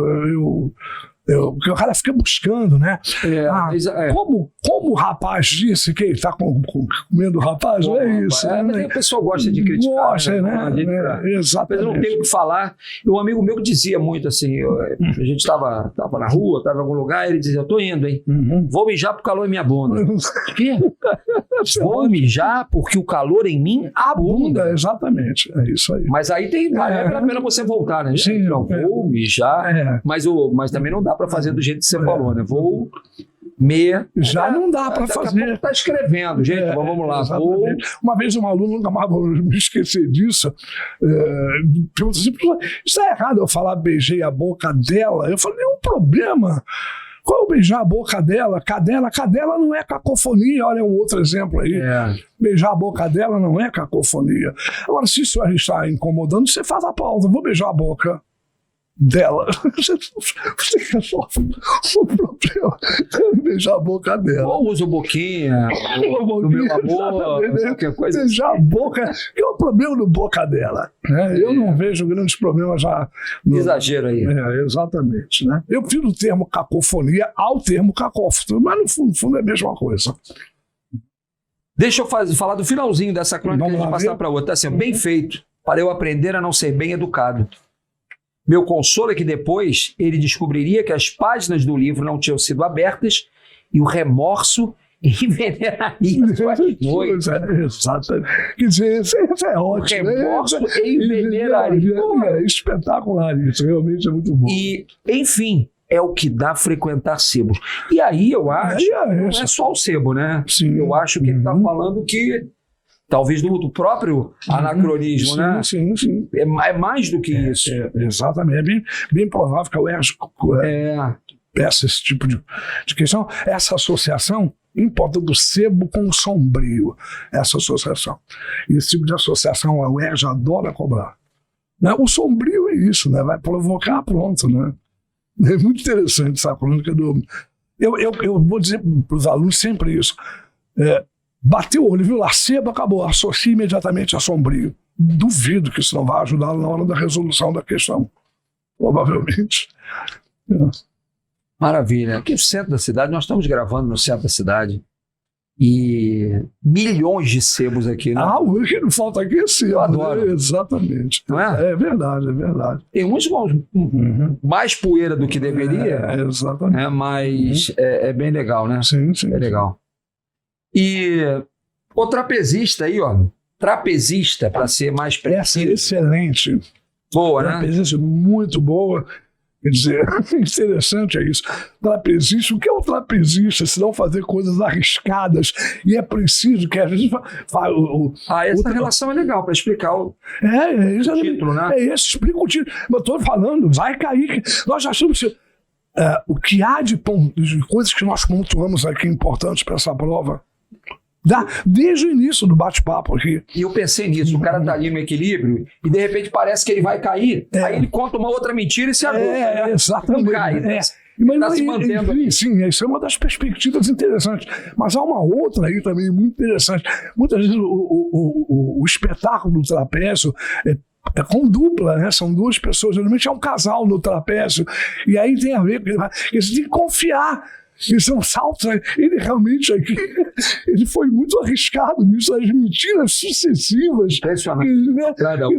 Porque o cara fica buscando, né? Como o rapaz disse que ele está comendo o rapaz, não é isso. Mas aí o pessoal gosta de criticar. Gosta, né? Exatamente. Mas eu não tenho o que falar. Um amigo meu que dizia muito assim, a gente estava na rua, estava em algum lugar, ele dizia, eu tô indo, hein? Vou mijar porque o calor em minha bunda. O quê? Vou mijar porque o calor em mim abunda. Exatamente, é isso aí. Mas aí vale a pena você voltar, né? Sim, não, vou mijar, mas também não dá para fazer do jeito que você falou, né? Já não dá para fazer. Está escrevendo, gente, vamos lá. Uma vez um aluno, nunca mais vou me esquecer disso, perguntou assim, isso é errado eu falar beijei a boca dela? Eu falei, nenhum problema. Qual é o beijar a boca dela? Cadela não é cacofonia. Olha um outro exemplo aí. Beijar a boca dela não é cacofonia. Agora, se isso está incomodando, você faz a pausa. Vou beijar a boca. dela. Você quer só o problema beijar a boca dela. Ou usa boquinha, do meu amor, qualquer coisa. Beijar a boca, que é o problema do boca dela. Né? Eu não vejo grandes problemas já. Exagero aí. Exatamente. Né? Eu prefiro o termo cacofonia ao termo cacófono, mas no fundo é a mesma coisa. Deixa eu falar do finalzinho dessa crônica antes de passar para outra. Assim, bem feito, para eu aprender a não ser bem educado. Meu consolo é que depois ele descobriria que as páginas do livro não tinham sido abertas e o remorso envenenaria suas noites. Exatamente. Quer dizer, isso é ótimo. O remorso envenenaria. É espetacular isso, realmente é muito bom. E, enfim, é o que dá frequentar sebos. E aí eu acho que não é só o sebo, né? Sim. Eu acho que ele está falando que talvez do próprio anacronismo, sim, né? Sim. É mais do que isso. Exatamente. É bem provável que a UERJ peça esse tipo de questão. Essa associação importa do sebo com o sombrio. Essa associação. E esse tipo de associação a UERJ adora cobrar. Né? O sombrio é isso, né? Vai provocar, pronto, né? É muito interessante essa crônica do... Eu vou dizer para os alunos sempre isso. Bateu o olho, viu lá, sebo, acabou, associa imediatamente a sombrio. Duvido que isso não vai ajudá-lo na hora da resolução da questão. Provavelmente. Maravilha. Aqui no centro da cidade, nós estamos gravando no centro da cidade. E milhões de sebos aqui, né? O que não falta aqui é sebo. Eu adoro. Né? Exatamente. Não é? É verdade. Tem uns mais poeira do que deveria. Exatamente. Mas é bem legal, né? Sim. É legal. E o trapezista aí, ó. Trapezista, para ser mais preciso. Essa é excelente. Boa, né? Trapezista muito boa. Quer dizer, interessante é isso. Trapezista, o que é um trapezista? Se não fazer coisas arriscadas, e é preciso que a gente essa relação é legal para explicar o título, né? Explica o título. Mas eu estou falando, vai cair. Nós já achamos que o que há de coisas que nós pontuamos aqui importantes para essa prova, desde o início do bate-papo aqui. E eu pensei nisso, o cara tá ali no equilíbrio e de repente parece que ele vai cair, aí ele conta uma outra mentira e se aguenta. Exatamente. Não cai. Mas tá se mantendo aqui. Sim, isso é uma das perspectivas interessantes. Mas há uma outra aí também muito interessante. Muitas vezes o espetáculo do trapézio é com dupla, né? São duas pessoas, geralmente é um casal no trapézio, e aí tem a ver, eles têm que confiar. Eles são saltos, ele realmente aqui, ele foi muito arriscado nisso, as mentiras sucessivas. Impressionante.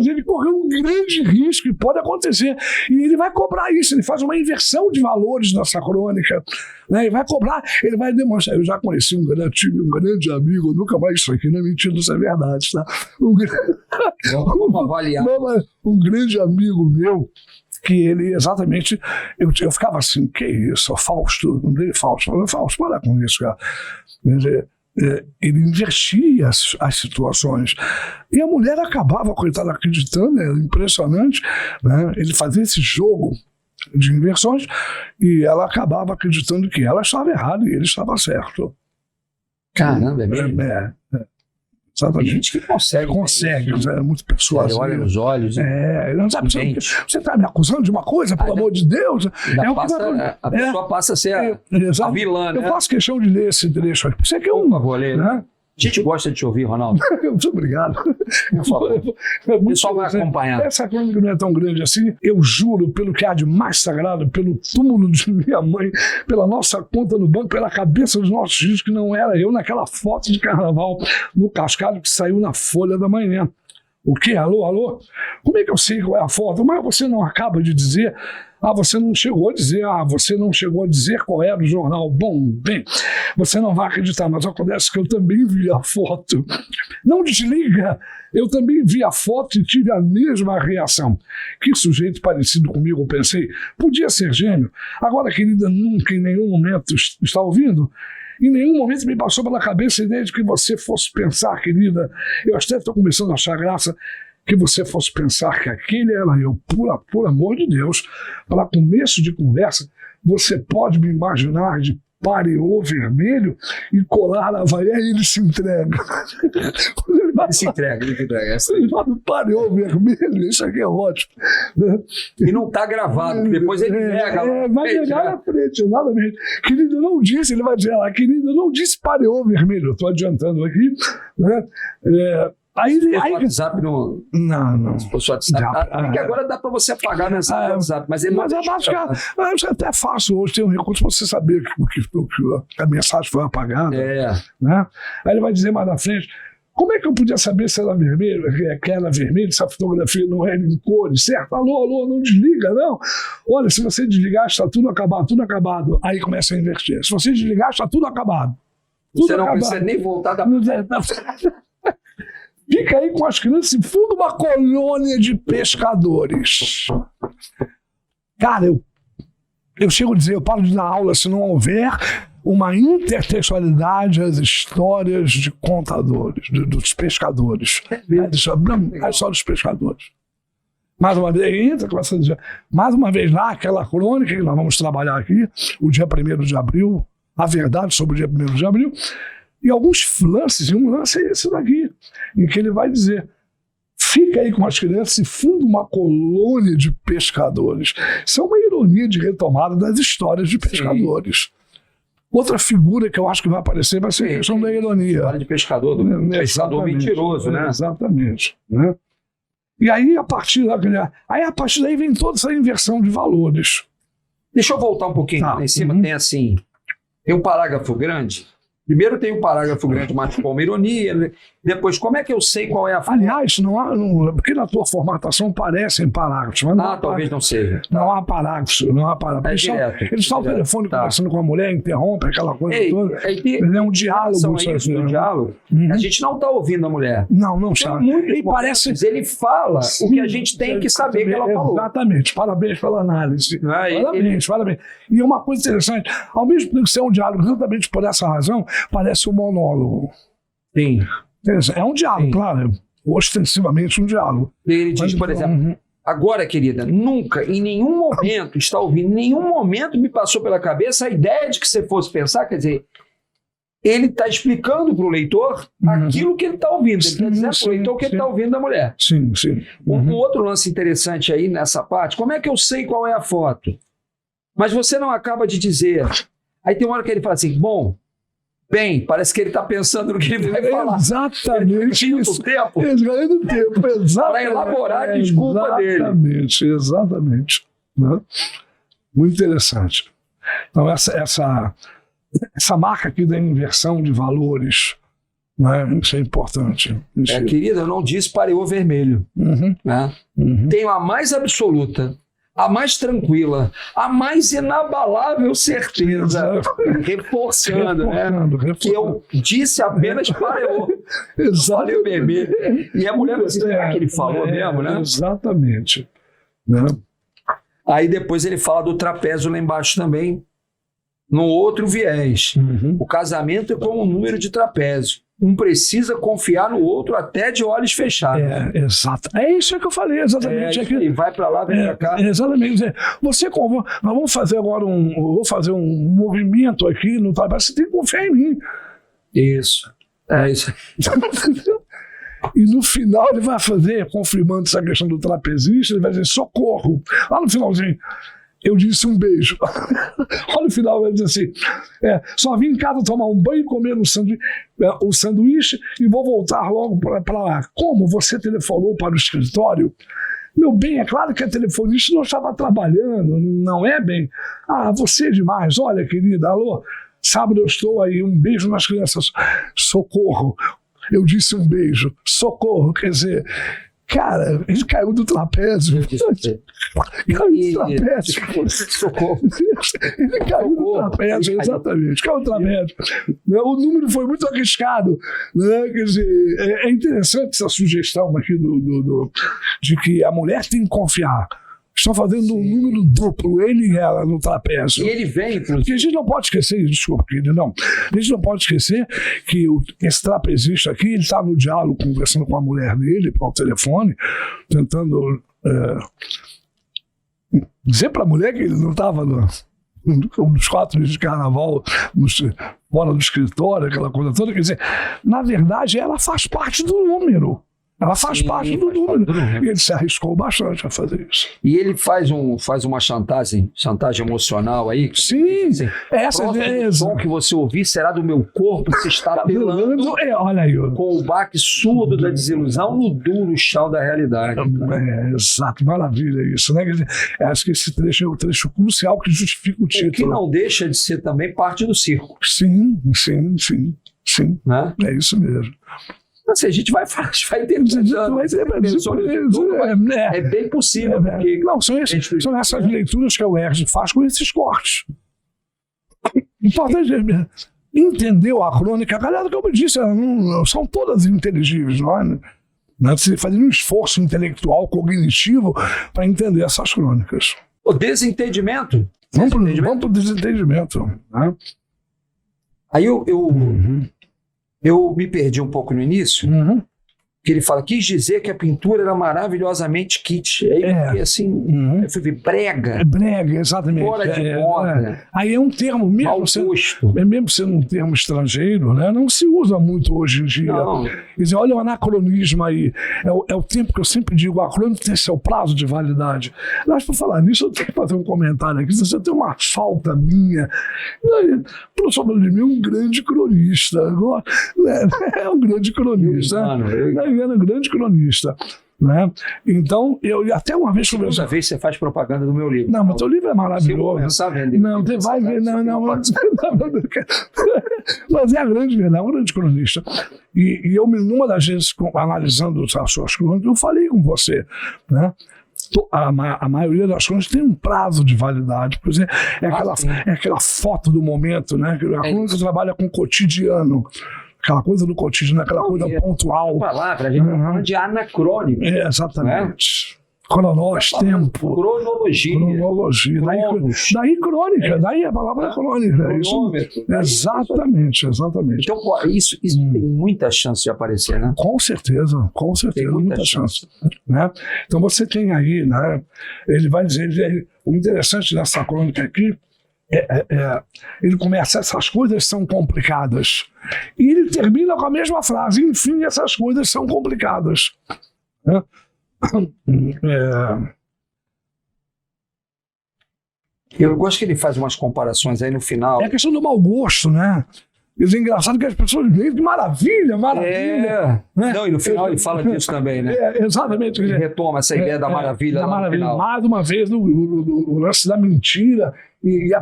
Ele correu um grande risco e pode acontecer. E ele vai cobrar isso, ele faz uma inversão de valores nessa crônica. Né? Ele vai cobrar, ele vai demonstrar. Eu já conheci um grande amigo, nunca mais isso aqui, não é mentira, isso é verdade. Tá? Vamos avaliar. Um grande amigo meu, que ele exatamente, eu ficava assim, que isso, Fausto, não dei Fausto, falei, Fausto, para com isso, cara. Ele invertia as situações, e a mulher acabava, coitada, acreditando, era impressionante, né? Ele fazia esse jogo de inversões, e ela acabava acreditando que ela estava errada e ele estava certo. Caramba, é mesmo? Exatamente. Tem gente que consegue, é muito persuasivo. Olha nos olhos. Não sabe, você está me acusando de uma coisa, pelo amor de Deus? A pessoa passa a ser a vilã, né? Eu faço questão de ler esse trecho. Você que é um... Por favor, ler, né? A gente gosta de te ouvir, Ronaldo. Muito obrigado. Por favor. O pessoal vai acompanhar. Essa crônica não é tão grande assim. Eu juro, pelo que há de mais sagrado, pelo túmulo de minha mãe, pela nossa conta no banco, pela cabeça dos nossos filhos, que não era eu naquela foto de carnaval no Cascado que saiu na Folha da Manhã. O quê? Alô? Como é que eu sei qual é a foto? Mas você não acaba de dizer... você não chegou a dizer. Você não chegou a dizer qual era o jornal. Bem, você não vai acreditar, mas acontece que eu também vi a foto. Não desliga! Eu também vi a foto e tive a mesma reação. Que sujeito parecido comigo, eu pensei. Podia ser gêmeo. Agora, querida, nunca, em nenhum momento, está ouvindo? Em nenhum momento me passou pela cabeça a ideia de que você fosse pensar, querida. Eu até estou começando a achar graça que você fosse pensar que aquele era eu. Por amor de Deus, para começo de conversa, você pode me imaginar de pareô vermelho e colar a Havaiana, e ele se entrega. Quando ele Ele se entrega. Do pareô vermelho, isso aqui é ótimo. E não está gravado, depois ele nega. Vai negar na frente, exatamente. Querido, eu não disse, ele vai dizer lá, querido, eu não disse pareô vermelho, eu estou adiantando aqui, né? Se fosse WhatsApp no... Não. Se fosse WhatsApp... Porque agora dá para você apagar a mensagem do WhatsApp, mas ele não... Mas é até fácil hoje, tem um recurso para você saber que a mensagem foi apagada. Né? Aí ele vai dizer mais na frente, como é que eu podia saber se era vermelho, que era vermelho, se a fotografia não era em cores, certo? Alô, não desliga, não. Olha, se você desligar, está tudo acabado. Aí começa a inverter. Se você desligar, está tudo acabado. Você não precisa nem voltar da... Fica aí com as crianças e funda uma colônia de pescadores. Cara, eu chego a dizer, eu paro de dar aula se não houver uma intertextualidade às histórias de contadores, dos pescadores. A história dos pescadores. Mais uma vez lá, aquela crônica que nós vamos trabalhar aqui, o dia 1º de abril, a verdade sobre o dia 1º de abril, e alguns lances, e um lance é esse daqui, em que ele vai dizer, fica aí com as crianças e funda uma colônia de pescadores. Isso é uma ironia de retomada das histórias de pescadores. Sim. Outra figura que eu acho que vai aparecer vai ser a questão da ironia. História de pescador, do pescador mentiroso, né? Exatamente. Né? E aí, a partir daí vem toda essa inversão de valores. Deixa eu voltar um pouquinho. Lá em cima tem um parágrafo grande. Primeiro tem um parágrafo grande, mas com uma ironia. Depois, como é que eu sei qual é a... Aliás, porque na tua formatação parecem parágrafos. Mas talvez não seja. Não há parágrafos. Eles estão ao telefone conversando com a mulher, interrompe aquela coisa toda. É um diálogo. A gente não está ouvindo a mulher. Não sabe. Ele fala o que a gente tem que saber que ela falou. Exatamente. Parabéns pela análise. Parabéns. E uma coisa interessante, ao mesmo tempo que ser um diálogo, exatamente por essa razão, parece um monólogo. Sim. É um diálogo, claro. Ostensivamente um diálogo. Ele diz, por exemplo, agora, querida, nunca, em nenhum momento, está ouvindo, em nenhum momento me passou pela cabeça a ideia de que você fosse pensar, quer dizer, ele está explicando para o leitor aquilo que ele está ouvindo. Ele quer dizer para o leitor o que ele está ouvindo da mulher. Sim. Um outro lance interessante aí nessa parte, como é que eu sei qual é a foto? Mas você não acaba de dizer. Aí tem uma hora que ele fala assim, parece que ele está pensando no que ele vai falar. Exatamente isso. Ganhando tempo. Para elaborar a desculpa dele. Exatamente. Né? Muito interessante. Então, essa marca aqui da inversão de valores, né? Isso é importante. Querida, eu não disse pareô vermelho. Né? Tenho a mais absoluta, a mais tranquila, a mais inabalável certeza, reforçando, que eu disse apenas pareô. Exatamente. Vermelho. E a mulher disse, será que ele falou mesmo, né? Exatamente. Né? Aí depois ele fala do trapézio lá embaixo também, no outro viés. O casamento é como um número de trapézio. Um precisa confiar no outro até de olhos fechados. Exato. É isso que eu falei, exatamente. E vai para lá, vem para cá. Exatamente. Nós vamos fazer agora vou fazer um movimento aqui no trabalho. Você tem que confiar em mim. Isso. É isso. E no final ele vai fazer, confirmando essa questão do trapezista, ele vai dizer socorro. Lá no finalzinho, eu disse um beijo. Olha no final, vai dizer assim, só vim em casa tomar um banho e comer o sanduíche e vou voltar logo para lá. Como? Você telefonou para o escritório? Meu bem, é claro que a telefonista não estava trabalhando, não é bem? Você é demais. Olha, querida, alô, sábado eu estou aí, um beijo nas crianças. Socorro. Eu disse um beijo. Socorro, quer dizer... Cara, ele caiu do trapézio. Caiu do trapézio. Socorro. Ele caiu do trapézio, exatamente. Caiu do trapézio. O número foi muito arriscado. Né? Quer dizer, é interessante essa sugestão aqui de que a mulher tem que confiar. Estão fazendo um número duplo, ele e ela, no trapézio. E ele vem... Porque a gente não pode esquecer, desculpa, querido, não. A gente não pode esquecer que esse trapezista aqui, ele está no diálogo, conversando com a mulher dele, ao telefone, tentando dizer para a mulher que ele não estava nos 4 dias de carnaval, fora do escritório, aquela coisa toda. Quer dizer, na verdade, ela faz parte do número. Ela faz parte do número. E ele se arriscou bastante a fazer isso. E ele faz uma chantagem emocional aí? Sim. Assim, essa é o som que você ouvir será do meu corpo, se está apelando olha aí, com o baque surdo da desilusão no duro chão da realidade. Exato, maravilha isso, né? Quer dizer, acho que esse trecho é o trecho crucial que justifica o título. Que não deixa de ser também parte do circo. Sim. Né? É isso mesmo. Assim, a gente vai interpretando. É bem possível. Porque não, são essas leituras que a UERJ faz com esses cortes. Importante entender a crônica. A galera, como eu disse, são todas inteligíveis, não é? Fazendo um esforço intelectual, cognitivo, para entender essas crônicas. O desentendimento. Vamos para o desentendimento. Né? Aí eu me perdi um pouco no início, que ele fala, quis dizer que a pintura era maravilhosamente kitsch. Aí eu fiquei assim, eu fui brega. Brega, exatamente. Fora de moda. Aí é um termo, mesmo sendo um termo estrangeiro, né, não se usa muito hoje em dia. Não. Quer dizer, olha o anacronismo aí. É o tempo que eu sempre digo, o acrônimo tem seu prazo de validade. Mas, para falar nisso, eu tenho que fazer um comentário aqui. Você tem uma falta minha. Professor Vladimir é um grande cronista. É um grande cronista. É um grande cronista. Né? Então, eu até uma vez conversei. Toda vez você faz propaganda do meu livro. Não, mas teu livro é maravilhoso. Se eu vender, não, você vai ver. Não. Mas é grande verdade, um grande cronista. E eu, numa das vezes, analisando as suas crônicas, eu falei com você, né? A maioria das crônicas tem um prazo de validade. Por exemplo, é aquela foto do momento, né? A crônica trabalha com o cotidiano. Aquela coisa do cotidiano, aquela coisa pontual. A palavra, a gente está falando de anacrônico. Exatamente. Né? Cronós, tempo. Cronologia. Daí crônica, daí a palavra crônica. Exatamente. Então, isso tem muita chance de aparecer, né? Com certeza, tem muita chance. Né? Então você tem aí, né? Ele vai dizer, o interessante dessa crônica aqui, ele começa, essas coisas são complicadas. E ele termina com a mesma frase, enfim, essas coisas são complicadas. Né? Eu gosto que ele faz umas comparações aí no final. É a questão do mau gosto, né? É engraçado que as pessoas veem que maravilha. Né? Não, e no final ele fala disso também, né? Exatamente. Ele retoma essa ideia da maravilha. Mais uma vez, o lance da mentira. E a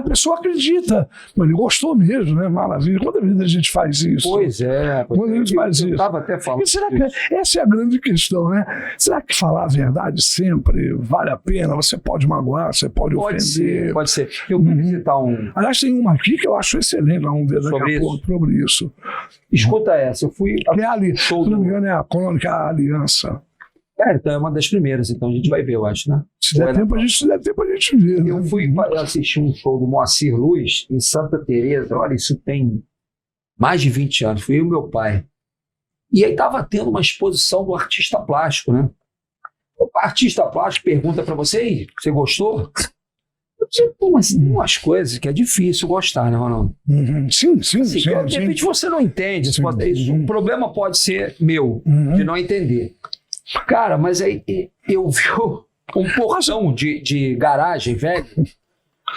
pessoa acredita. Mas ele gostou mesmo, né? Maravilha. Quantas vezes a gente faz isso? Pois é. Quando a gente faz isso. Eu estava até falando. E será que essa é a grande questão, né? Será que falar a verdade sempre vale a pena? Você pode magoar, você pode ofender. Pode ser. Eu vou visitar um. Aliás, tem uma aqui que eu acho excelente. Vamos ver daqui a pouco sobre isso. Escuta essa. Eu fui. Se não me engano, é a crônica Aliança. Então é uma das primeiras, então a gente vai ver, eu acho, né? Se der tempo, a gente vê. Eu fui assistir um show do Moacir Luz em Santa Teresa, olha, isso tem mais de 20 anos, fui eu e meu pai. E aí estava tendo uma exposição do artista plástico, né? O artista plástico pergunta para você, você gostou? Eu disse, mas tem umas coisas que é difícil gostar, né, Ronaldo? Sim. De repente você não entende, o problema pode ser meu, de não entender. Cara, mas aí eu vi um portão de garagem velho,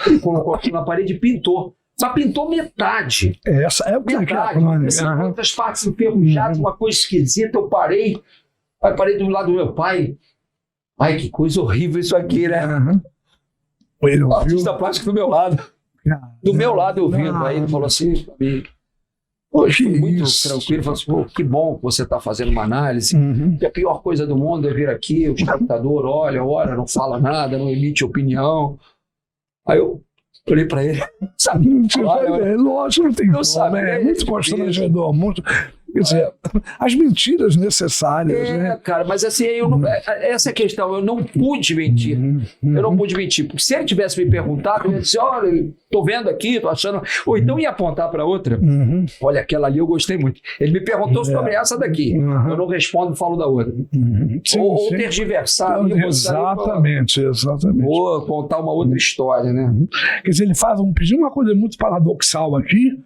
ele colocou aqui na parede e pintou. Mas pintou metade. Essa é o que outras partes enferrujadas, uma coisa esquisita. Eu parei do lado do meu pai. Ai, que coisa horrível isso aqui, né? O artista plástico do meu lado. Do meu lado eu ouvindo. Aí ele falou assim, hoje muito tranquilo, falou assim, que bom que você está fazendo uma análise, que a pior coisa do mundo é vir aqui, o computador olha, não fala nada, não emite opinião. Aí eu olhei para ele, sabia? Lógico, não tem como, é muito constrangedor, muito. Quer dizer, as mentiras necessárias, né? Cara, mas assim, essa é a questão, eu não pude mentir. Eu não pude mentir, porque se ele tivesse me perguntado, eu ia dizer, olha, tô vendo aqui, tô achando... Ou então ia apontar para outra. Olha, aquela ali eu gostei muito. Ele me perguntou sobre essa daqui. Eu não respondo, falo da outra. Ou tergiversar. Exatamente. Ou contar uma outra história, né? Quer dizer, ele pediu uma coisa muito paradoxal aqui.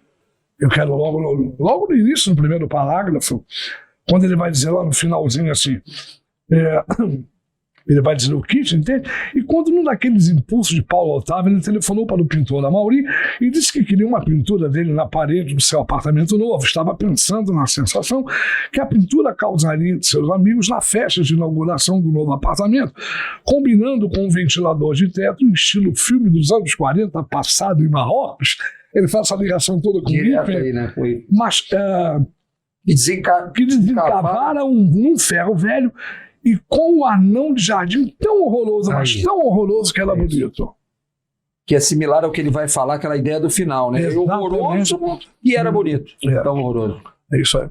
Eu quero logo no início, no primeiro parágrafo, quando ele vai dizer lá no finalzinho assim, ele vai dizer o kit, entende? E quando num daqueles impulsos de Paulo Otávio, ele telefonou para o pintor Amaury e disse que queria uma pintura dele na parede do seu apartamento novo. Estava pensando na sensação que a pintura causaria entre seus amigos na festa de inauguração do novo apartamento, combinando com um ventilador de teto em estilo filme dos anos 40, passado em Marrocos. Ele faz essa ligação toda com o aí, né? Mas que desencavaram um ferro velho e com um anão de jardim tão horroroso, mas tão horroroso que era bonito. Que é similar ao que ele vai falar, aquela ideia do final, né? Horroroso e era bonito. Tão horroroso. É isso aí.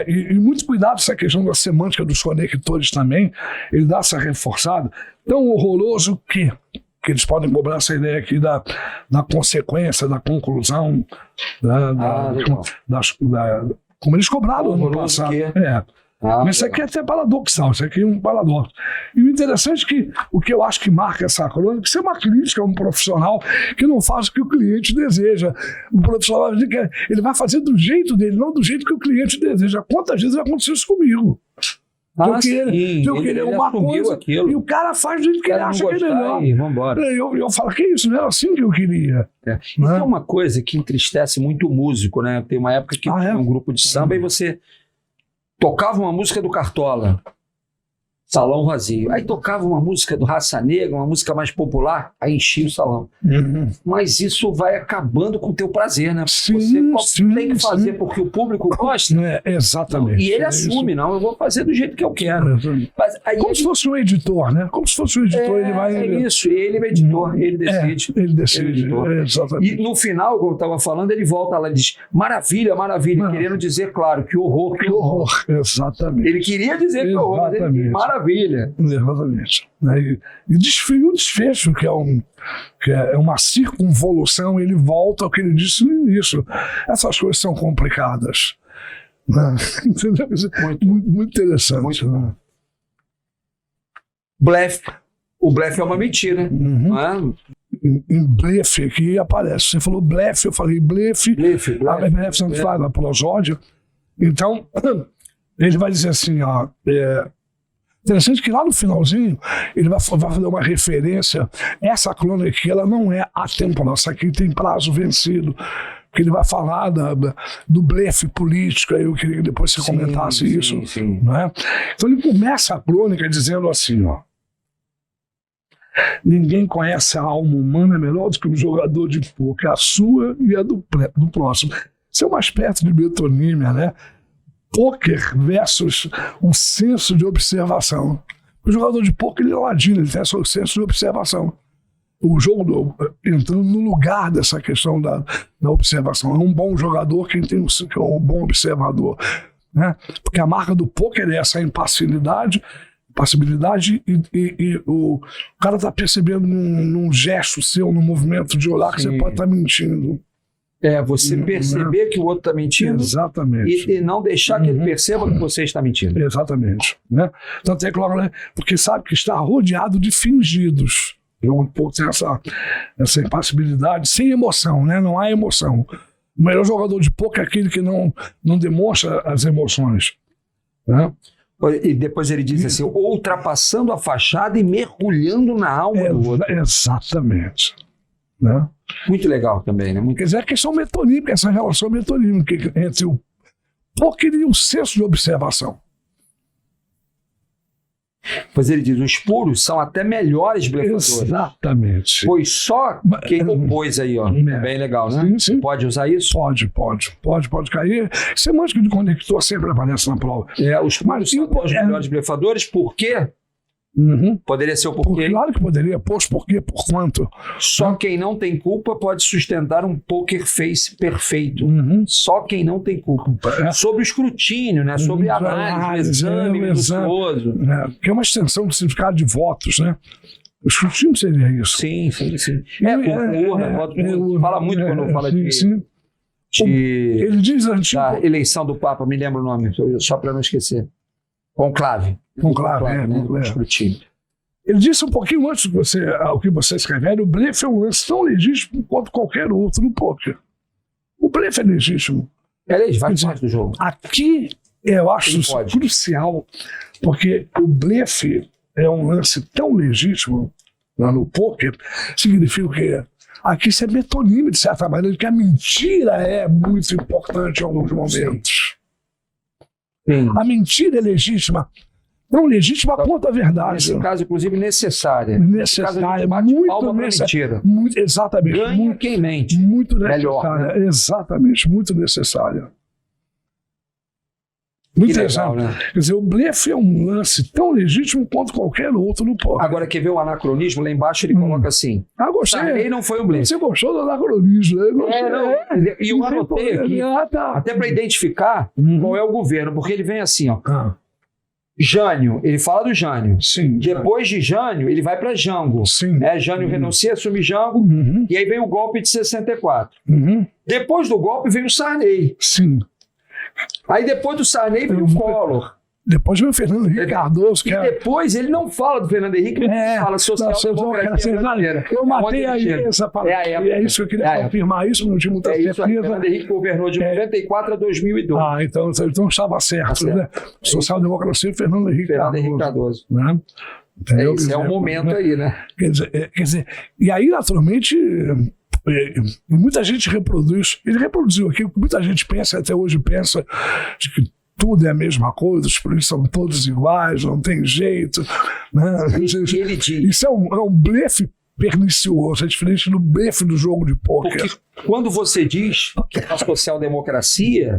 E muito cuidado com essa questão da semântica dos conectores também. Ele dá essa reforçada. Tão horroroso que eles podem cobrar essa ideia aqui da consequência, da conclusão, como eles cobraram no passado. Mas isso aqui é até paradoxal, isso aqui é um paradoxo. E o interessante é que o que eu acho que marca essa crônica, isso é uma crítica a um profissional que não faz o que o cliente deseja. O profissional ele vai fazer do jeito dele, não do jeito que o cliente deseja. Quantas vezes aconteceu isso comigo? Eu queria uma coisa aquilo. E o cara faz do jeito que ele acha que é melhor. Eu falo, que isso? Não era assim que eu queria. Isso é uma coisa que entristece muito o músico, né? Tem uma época que tinha um grupo de samba e você tocava uma música do Cartola, salão vazio. Aí tocava uma música do Raça Negra, uma música mais popular, aí enchia o salão. Mas isso vai acabando com o teu prazer, né? Você tem que fazer porque o público gosta. Exatamente. E ele assume, não, eu vou fazer do jeito que eu quero. Mas aí como se fosse um editor, né? Como se fosse um editor, ele vai... isso, ele é o editor, ele decide. Ele decide, exatamente. E no final, como eu estava falando, ele volta lá e diz, maravilha, querendo dizer, claro, que horror. Exatamente. Ele queria dizer que horror, mas ele diz, maravilha. Exatamente. E o desfecho, que é uma circunvolução, ele volta ao que ele disse no início. Essas coisas são complicadas. Entendeu? Muito interessante. Muito bom. Blefe. O blefe é uma mentira. Não é? Em blefe aqui aparece. Você falou blefe, eu falei blefe. Blefe não faz na prosódia. Então, ele vai dizer assim, ó... Interessante que lá no finalzinho ele vai fazer uma referência. Essa crônica aqui, ela não é atemporal, essa aqui tem prazo vencido. Porque ele vai falar do blefe político, aí eu queria que depois você comentasse isso. Não é? Então ele começa a crônica dizendo assim, ó. Ninguém conhece a alma humana melhor do que um jogador de pôquer, a sua e a do próximo. Isso é uma espécie de metonímia, né? Pôquer versus um senso de observação. O jogador de pôquer, ele é ladino, ele tem esse senso de observação. O jogo entrando no lugar dessa questão da observação. É um bom jogador quem tem um bom observador. Né? Porque a marca do pôquer é essa impassibilidade e o cara está percebendo num gesto seu, num movimento de olhar que você pode estar mentindo. Você perceber que o outro está mentindo. Exatamente. E não deixar que ele perceba que você está mentindo. Exatamente. Né? Tanto é que logo, porque sabe que está rodeado de fingidos. Um pouco tem essa impassibilidade, sem emoção, né? Não há emoção. O melhor jogador de pôquer é aquele que não demonstra as emoções. Né? E depois ele diz assim, ultrapassando a fachada e mergulhando na alma do outro. Exatamente. Né? Muito legal também, né? Quer dizer, a questão metonímica, essa relação metonímica entre o pôquer e o senso de observação. Pois ele diz, os puros são até melhores blefadores. Exatamente. Pois só quem opôs aí, ó. É bem legal, né? Sim. Pode usar isso? Pode cair. Semântica de conector sempre aparece na prova. Os puros são os melhores blefadores, por quê? Poderia ser o porquê. Claro que poderia. Pois por quê? Por quanto? Só quem não tem culpa pode sustentar um poker face perfeito. Só quem não tem culpa. Sobre o escrutínio, né? Sobre a análise, exame minucioso. Que é uma extensão do significado de votos, né? O escrutínio seria isso. Sim. Fala muito quando fala de ele diz da eleição do Papa, me lembra o nome, só para não esquecer. Conclave. Né? Escrutínio. Ele disse um pouquinho antes do que você escrever, o blefe é um lance tão legítimo quanto qualquer outro no poker. O blefe é legítimo. Faz parte do jogo. Aqui eu acho isso crucial, porque o blefe é um lance tão legítimo lá no poker, significa que aqui isso é metonímio, de certa maneira, que a mentira é muito importante em alguns momentos. Sim. A mentira é legítima. Não legítima quanto a verdade. Nesse caso, inclusive, necessária. Necessária. Muito necessária. Exatamente. Ganha quem mente. Muito necessária. Melhor, né? Exatamente. Muito necessária. Muito legal, né? Quer dizer, o blefe é um lance tão legítimo quanto qualquer outro no poker. Agora, quer ver o anacronismo? Lá embaixo ele coloca assim. Gostei. Sarney não foi um blefe. Você gostou do anacronismo, né? E eu anotei aqui, até para identificar qual é o governo, porque ele vem assim, ó. Jânio, ele fala do Jânio. Sim. Depois de Jânio, ele vai para Jango. Sim. Jânio renuncia, assume Jango, e aí vem o golpe de 64. Depois do golpe vem o Sarney. Sim. Aí depois do Sarney vem o Collor. Depois vem o Fernando Henrique Cardoso. E depois ele não fala do Fernando Henrique, ele fala social-democracia brasileira. Eu matei aí essa palavra. É isso que eu queria confirmar, isso não tinha muita certeza. Fernando Henrique governou de 94 a 2002. Então estava certo. Né? Social-democracia e Fernando Henrique Cardoso. Né? Esse é o momento aí, né? Quer dizer, e aí, naturalmente, muita gente reproduz. Ele reproduziu aquilo que muita gente pensa, até hoje pensa, de que tudo é a mesma coisa, os políticos são todos iguais, não tem jeito. Né? Ele diz. Isso é um blefe pernicioso, é diferente do blefe do jogo de pôquer. Porque quando você diz que a social-democracia,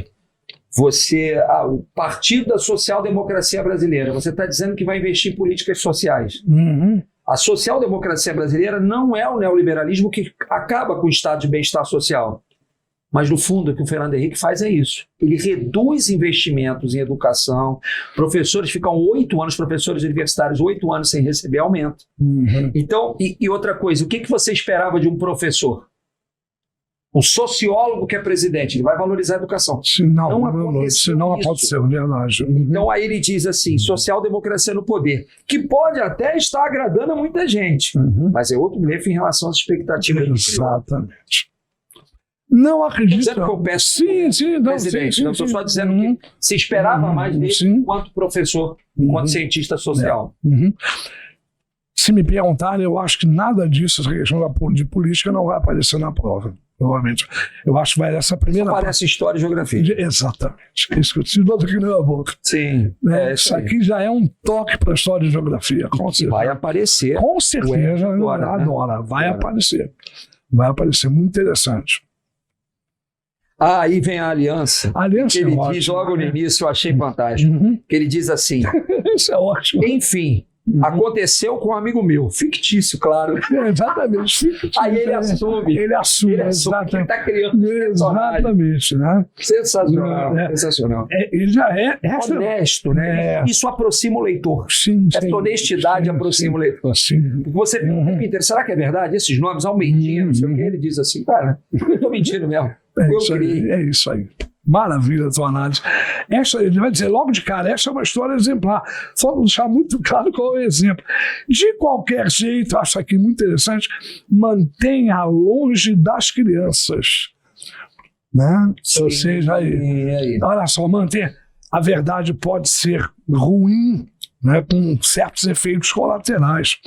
o partido da social-democracia brasileira, você está dizendo que vai investir em políticas sociais. A social-democracia brasileira não é o neoliberalismo que acaba com o estado de bem-estar social. Mas, no fundo, o que o Fernando Henrique faz é isso. Ele reduz investimentos em educação. Professores ficam 8 anos, professores universitários, 8 anos sem receber aumento. Então, e outra coisa, o que você esperava de um professor? Um sociólogo que é presidente, ele vai valorizar a educação. Não pode ser, verdade. Então, aí ele diz assim, social-democracia no poder, que pode até estar agradando a muita gente, mas é outro blefe em relação às expectativas. Exatamente. Não acredito. Dizendo que eu peço presidente. Não estou só dizendo que se esperava mais dele enquanto professor, enquanto cientista social. Se me perguntarem, eu acho que nada disso, essa questão de política, não vai aparecer na prova. Provavelmente. Eu acho que vai essa primeira. Só parece história e geografia. Exatamente. É isso que eu te dou aqui na boca. Sim. Isso aqui já é um toque para a história e geografia. Vai aparecer. Com certeza. Adora. Vai aparecer. Vai aparecer. Muito interessante. Aí vem a aliança. Que ele diz logo no início, eu achei fantástico. Que ele diz assim. Isso é ótimo. Enfim. Aconteceu com um amigo meu, fictício, claro. Exatamente. Fictício, aí ele assume. Ele assume que está criando. Exatamente, né? Sensacional. Ele já é honesto, né? Isso aproxima o leitor. Essa honestidade aproxima o leitor. Sim. Você fica o tempo inteiro, será que é verdade? Esses nomes, Almeidinha, não sei o que, ele diz assim, cara, eu estou mentindo mesmo. É isso aí. Maravilha a tua análise. Ele vai dizer logo de cara, essa é uma história exemplar. Só deixar muito claro qual é o exemplo. De qualquer jeito, acho aqui muito interessante, mantenha longe das crianças. Né? Ou seja, olha só, manter. A verdade pode ser ruim, né, com certos efeitos colaterais.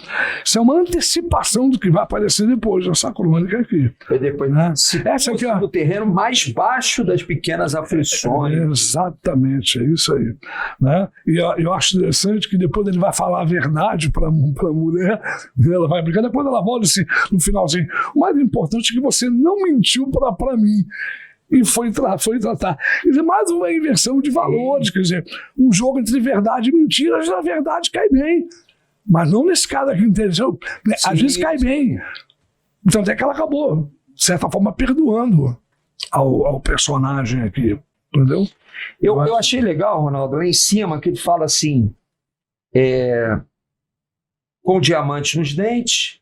Isso é uma antecipação do que vai aparecer depois nessa crônica aqui. Depois, né? Essa aqui é o terreno mais baixo das pequenas aflições. Exatamente, é isso aí. Né? E eu acho interessante que depois ele vai falar a verdade para a mulher, ela vai brincar, depois ela volta assim, no finalzinho. O mais importante é que você não mentiu para mim. E foi tratar. Quer dizer, mais uma inversão de valores, quer dizer, um jogo entre verdade e mentiras, na verdade cai bem. Mas não nesse caso aqui, entendeu? Às vezes cai bem. Então até que ela acabou, de certa forma, perdoando ao personagem aqui, entendeu? Eu achei legal, Ronaldo, lá em cima, que ele fala assim, com diamante nos dentes,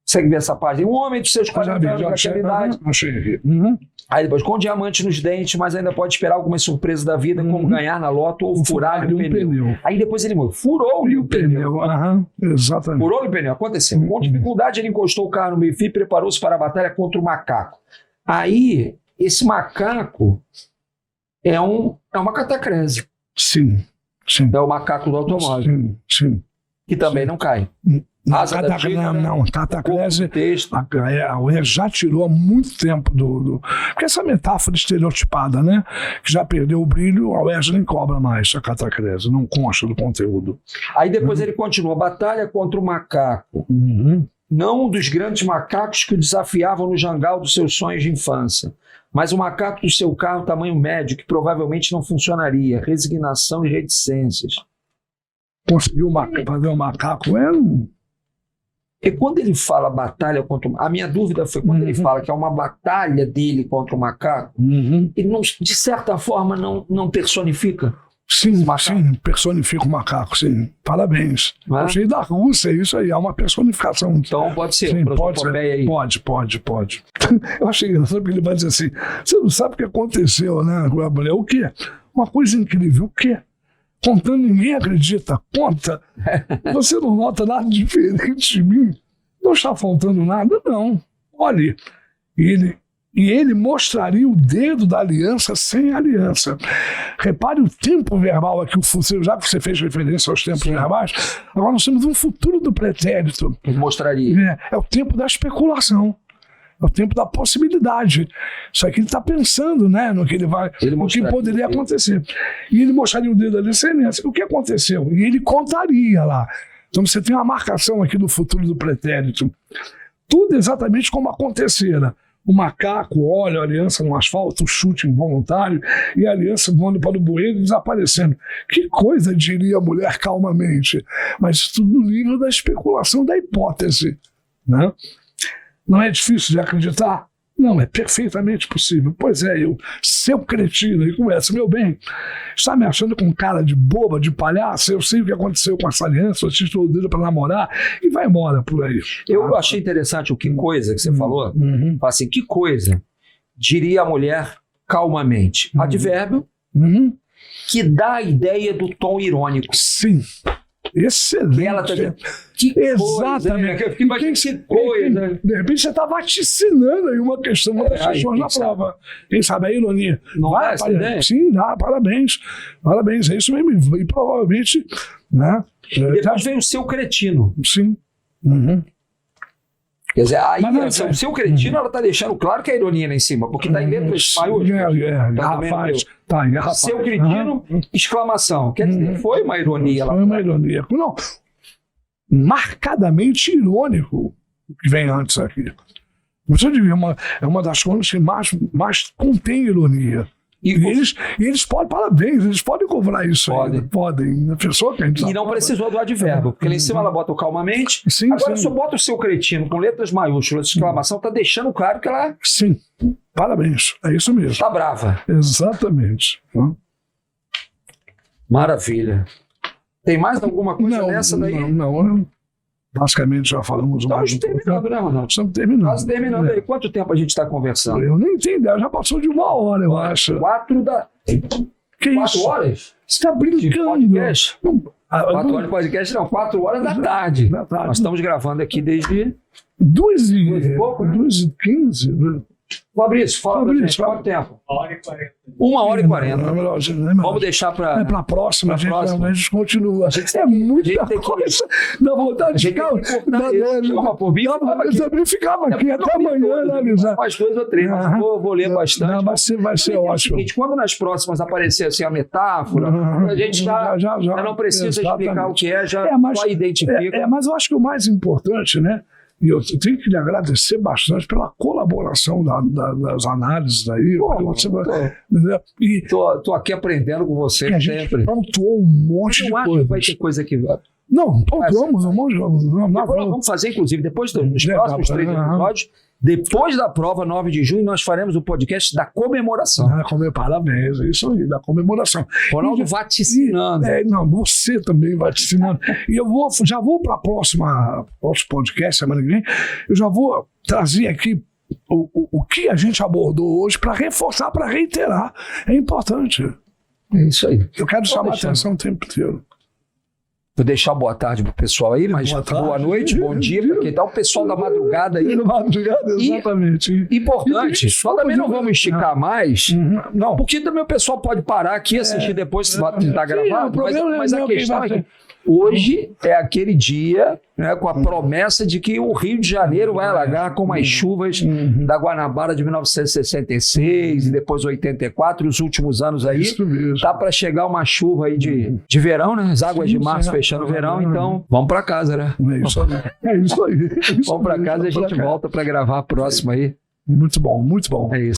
consegue ver essa página? Um homem dos seus 40 anos daquela idade. Achei aqui. Aí depois, com diamante nos dentes, mas ainda pode esperar algumas surpresas da vida, como ganhar na loto ou furar-lhe um pneu. Aí depois ele morreu. Furou-lhe o pneu. Exatamente. Furou-lhe o pneu. Aconteceu. Com dificuldade, ele encostou o carro no meio-fio e preparou-se para a batalha contra o macaco. Aí, esse macaco é uma catacrese. Sim. É o macaco do automóvel. Sim. Que também não cai. Cataclese, o Erro já tirou há muito tempo porque essa metáfora estereotipada, né? Que já perdeu o brilho, a UERJ nem cobra mais a cataclese, não consta do conteúdo. Aí depois ele continua, batalha contra o macaco. Não um dos grandes macacos que o desafiavam no jangal dos seus sonhos de infância, mas o macaco do seu carro tamanho médio, que provavelmente não funcionaria, resignação e reticências. Conseguiu fazer um macaco, E quando ele fala batalha contra a minha dúvida foi quando ele fala que é uma batalha dele contra o macaco, ele não, de certa forma não personifica? Sim, personifica o macaco, sim. Parabéns. Achei da Rússia, isso aí, é uma personificação. Então pode ser, sim, pode ser. Aí. Pode. Eu achei engraçado porque ele vai dizer assim, você não sabe o que aconteceu, né? O quê? Uma coisa incrível, o quê? Contando, ninguém acredita. Conta. Você não nota nada diferente de mim? Não está faltando nada? Não. Olhe. E ele mostraria o dedo da aliança sem aliança. Repare o tempo verbal aqui, já que você fez referência aos tempos verbais, agora nós temos um futuro do pretérito. Ele mostraria. É o tempo da especulação. É o tempo da possibilidade. Só que ele está pensando, né, no que no que poderia acontecer. E ele mostraria o dedo da licença. O que aconteceu? E ele contaria lá. Então você tem uma marcação aqui do futuro do pretérito. Tudo exatamente como acontecera. O macaco olha a aliança no asfalto, o chute involuntário, e a aliança voando para o bueiro e desaparecendo. Que coisa, diria a mulher calmamente. Mas isso tudo no nível da especulação, da hipótese, né? Não é difícil de acreditar? Não, é perfeitamente possível. Pois é, seu cretino, e começa, meu bem, está me achando com cara de boba, de palhaço? Eu sei o que aconteceu com essa aliança, eu te o dedo para namorar, e vai embora por aí. Eu achei interessante o que coisa que você falou. Fala assim, que coisa, diria a mulher calmamente. Advérbio que dá a ideia do tom irônico. Sim. Excelente. Ela tá dizendo, que exatamente. Coisa. De repente você está vaticinando aí uma questão, uma das questões na prova. Quem sabe a ironia. Não é essa ideia? Sim, dá, parabéns. Parabéns, é isso mesmo. E provavelmente, né? Depois vem o seu cretino. Sim. Quer dizer, aí o seu cretino, ela está deixando claro que é ironia lá em cima, porque está em letras maiúsculas. Seu cretino, exclamação. Quer dizer, foi uma ironia lá. Foi uma ironia. Não, marcadamente irônico o que vem antes aqui. Você diria, é uma das coisas que mais contém ironia. E eles podem, parabéns, eles podem cobrar isso. Podem. A pessoa que a gente não precisou do advérbio, porque lá em cima ela bota o calmamente. Sim, agora só bota o seu cretino com letras maiúsculas, exclamação, tá deixando claro que ela. Sim, parabéns, é isso mesmo. Tá brava. Exatamente. Maravilha. Tem mais alguma coisa nessa daí? Não. Basicamente já falamos mais. Estamos terminando, né, Ronaldo? Estamos terminando. Quase terminando aí. Quanto tempo a gente está conversando? Eu nem tenho ideia, já passou de 1 hora, eu acho. 4 horas? Você está brincando. Podcast? 4 horas de podcast, não, 4 horas da tarde. Nós estamos gravando aqui desde 2h15. Fabrício, fala pra gente, quanto tempo? 1h40. 1h40. Vamos deixar para a próxima. A gente continua. É muita coisa. Dá vontade de ficar. Eu também ficava aqui até amanhã analisar. Mais 2 ou 3, mas vou ler bastante. Vai ser ótimo. Quando nas próximas aparecer assim, a metáfora, a gente já não precisa explicar o que já identifica. Mas eu acho que o mais importante, né? E eu tenho que lhe agradecer bastante pela colaboração das análises aí. Estou aqui aprendendo com você sempre. A gente pontuou um monte de coisa. Vai ter coisa que Não, pontuamos, vamos fazer, inclusive, depois dos próximos 3 episódios, depois da prova, 9 de junho, nós faremos o podcast da comemoração. Parabéns, é isso aí, da comemoração. Ronaldo vaticinando. Você também vaticinando. E eu já vou para próximo podcast, semana que vem, eu já vou trazer aqui o que a gente abordou hoje para reforçar, para reiterar. É importante. É isso aí. Eu quero chamar a atenção o tempo inteiro. Vou deixar boa tarde pro pessoal aí, mas boa noite, bom dia para quem tá, o pessoal da madrugada aí. Da madrugada, exatamente. Importante, só também não vamos esticar mais, não, porque também o pessoal pode parar aqui e assistir depois se vai tentar gravar, mas a questão é que hoje é aquele dia, né, com a promessa de que o Rio de Janeiro vai alagar com as chuvas da Guanabara de 1966 e depois 84, os últimos anos aí. Tá para chegar uma chuva aí de verão, né? As águas de março fechando o verão, então vamos para casa, né? É isso aí. Vamos para casa e a gente volta para gravar a próxima aí. Muito bom, muito bom. É isso.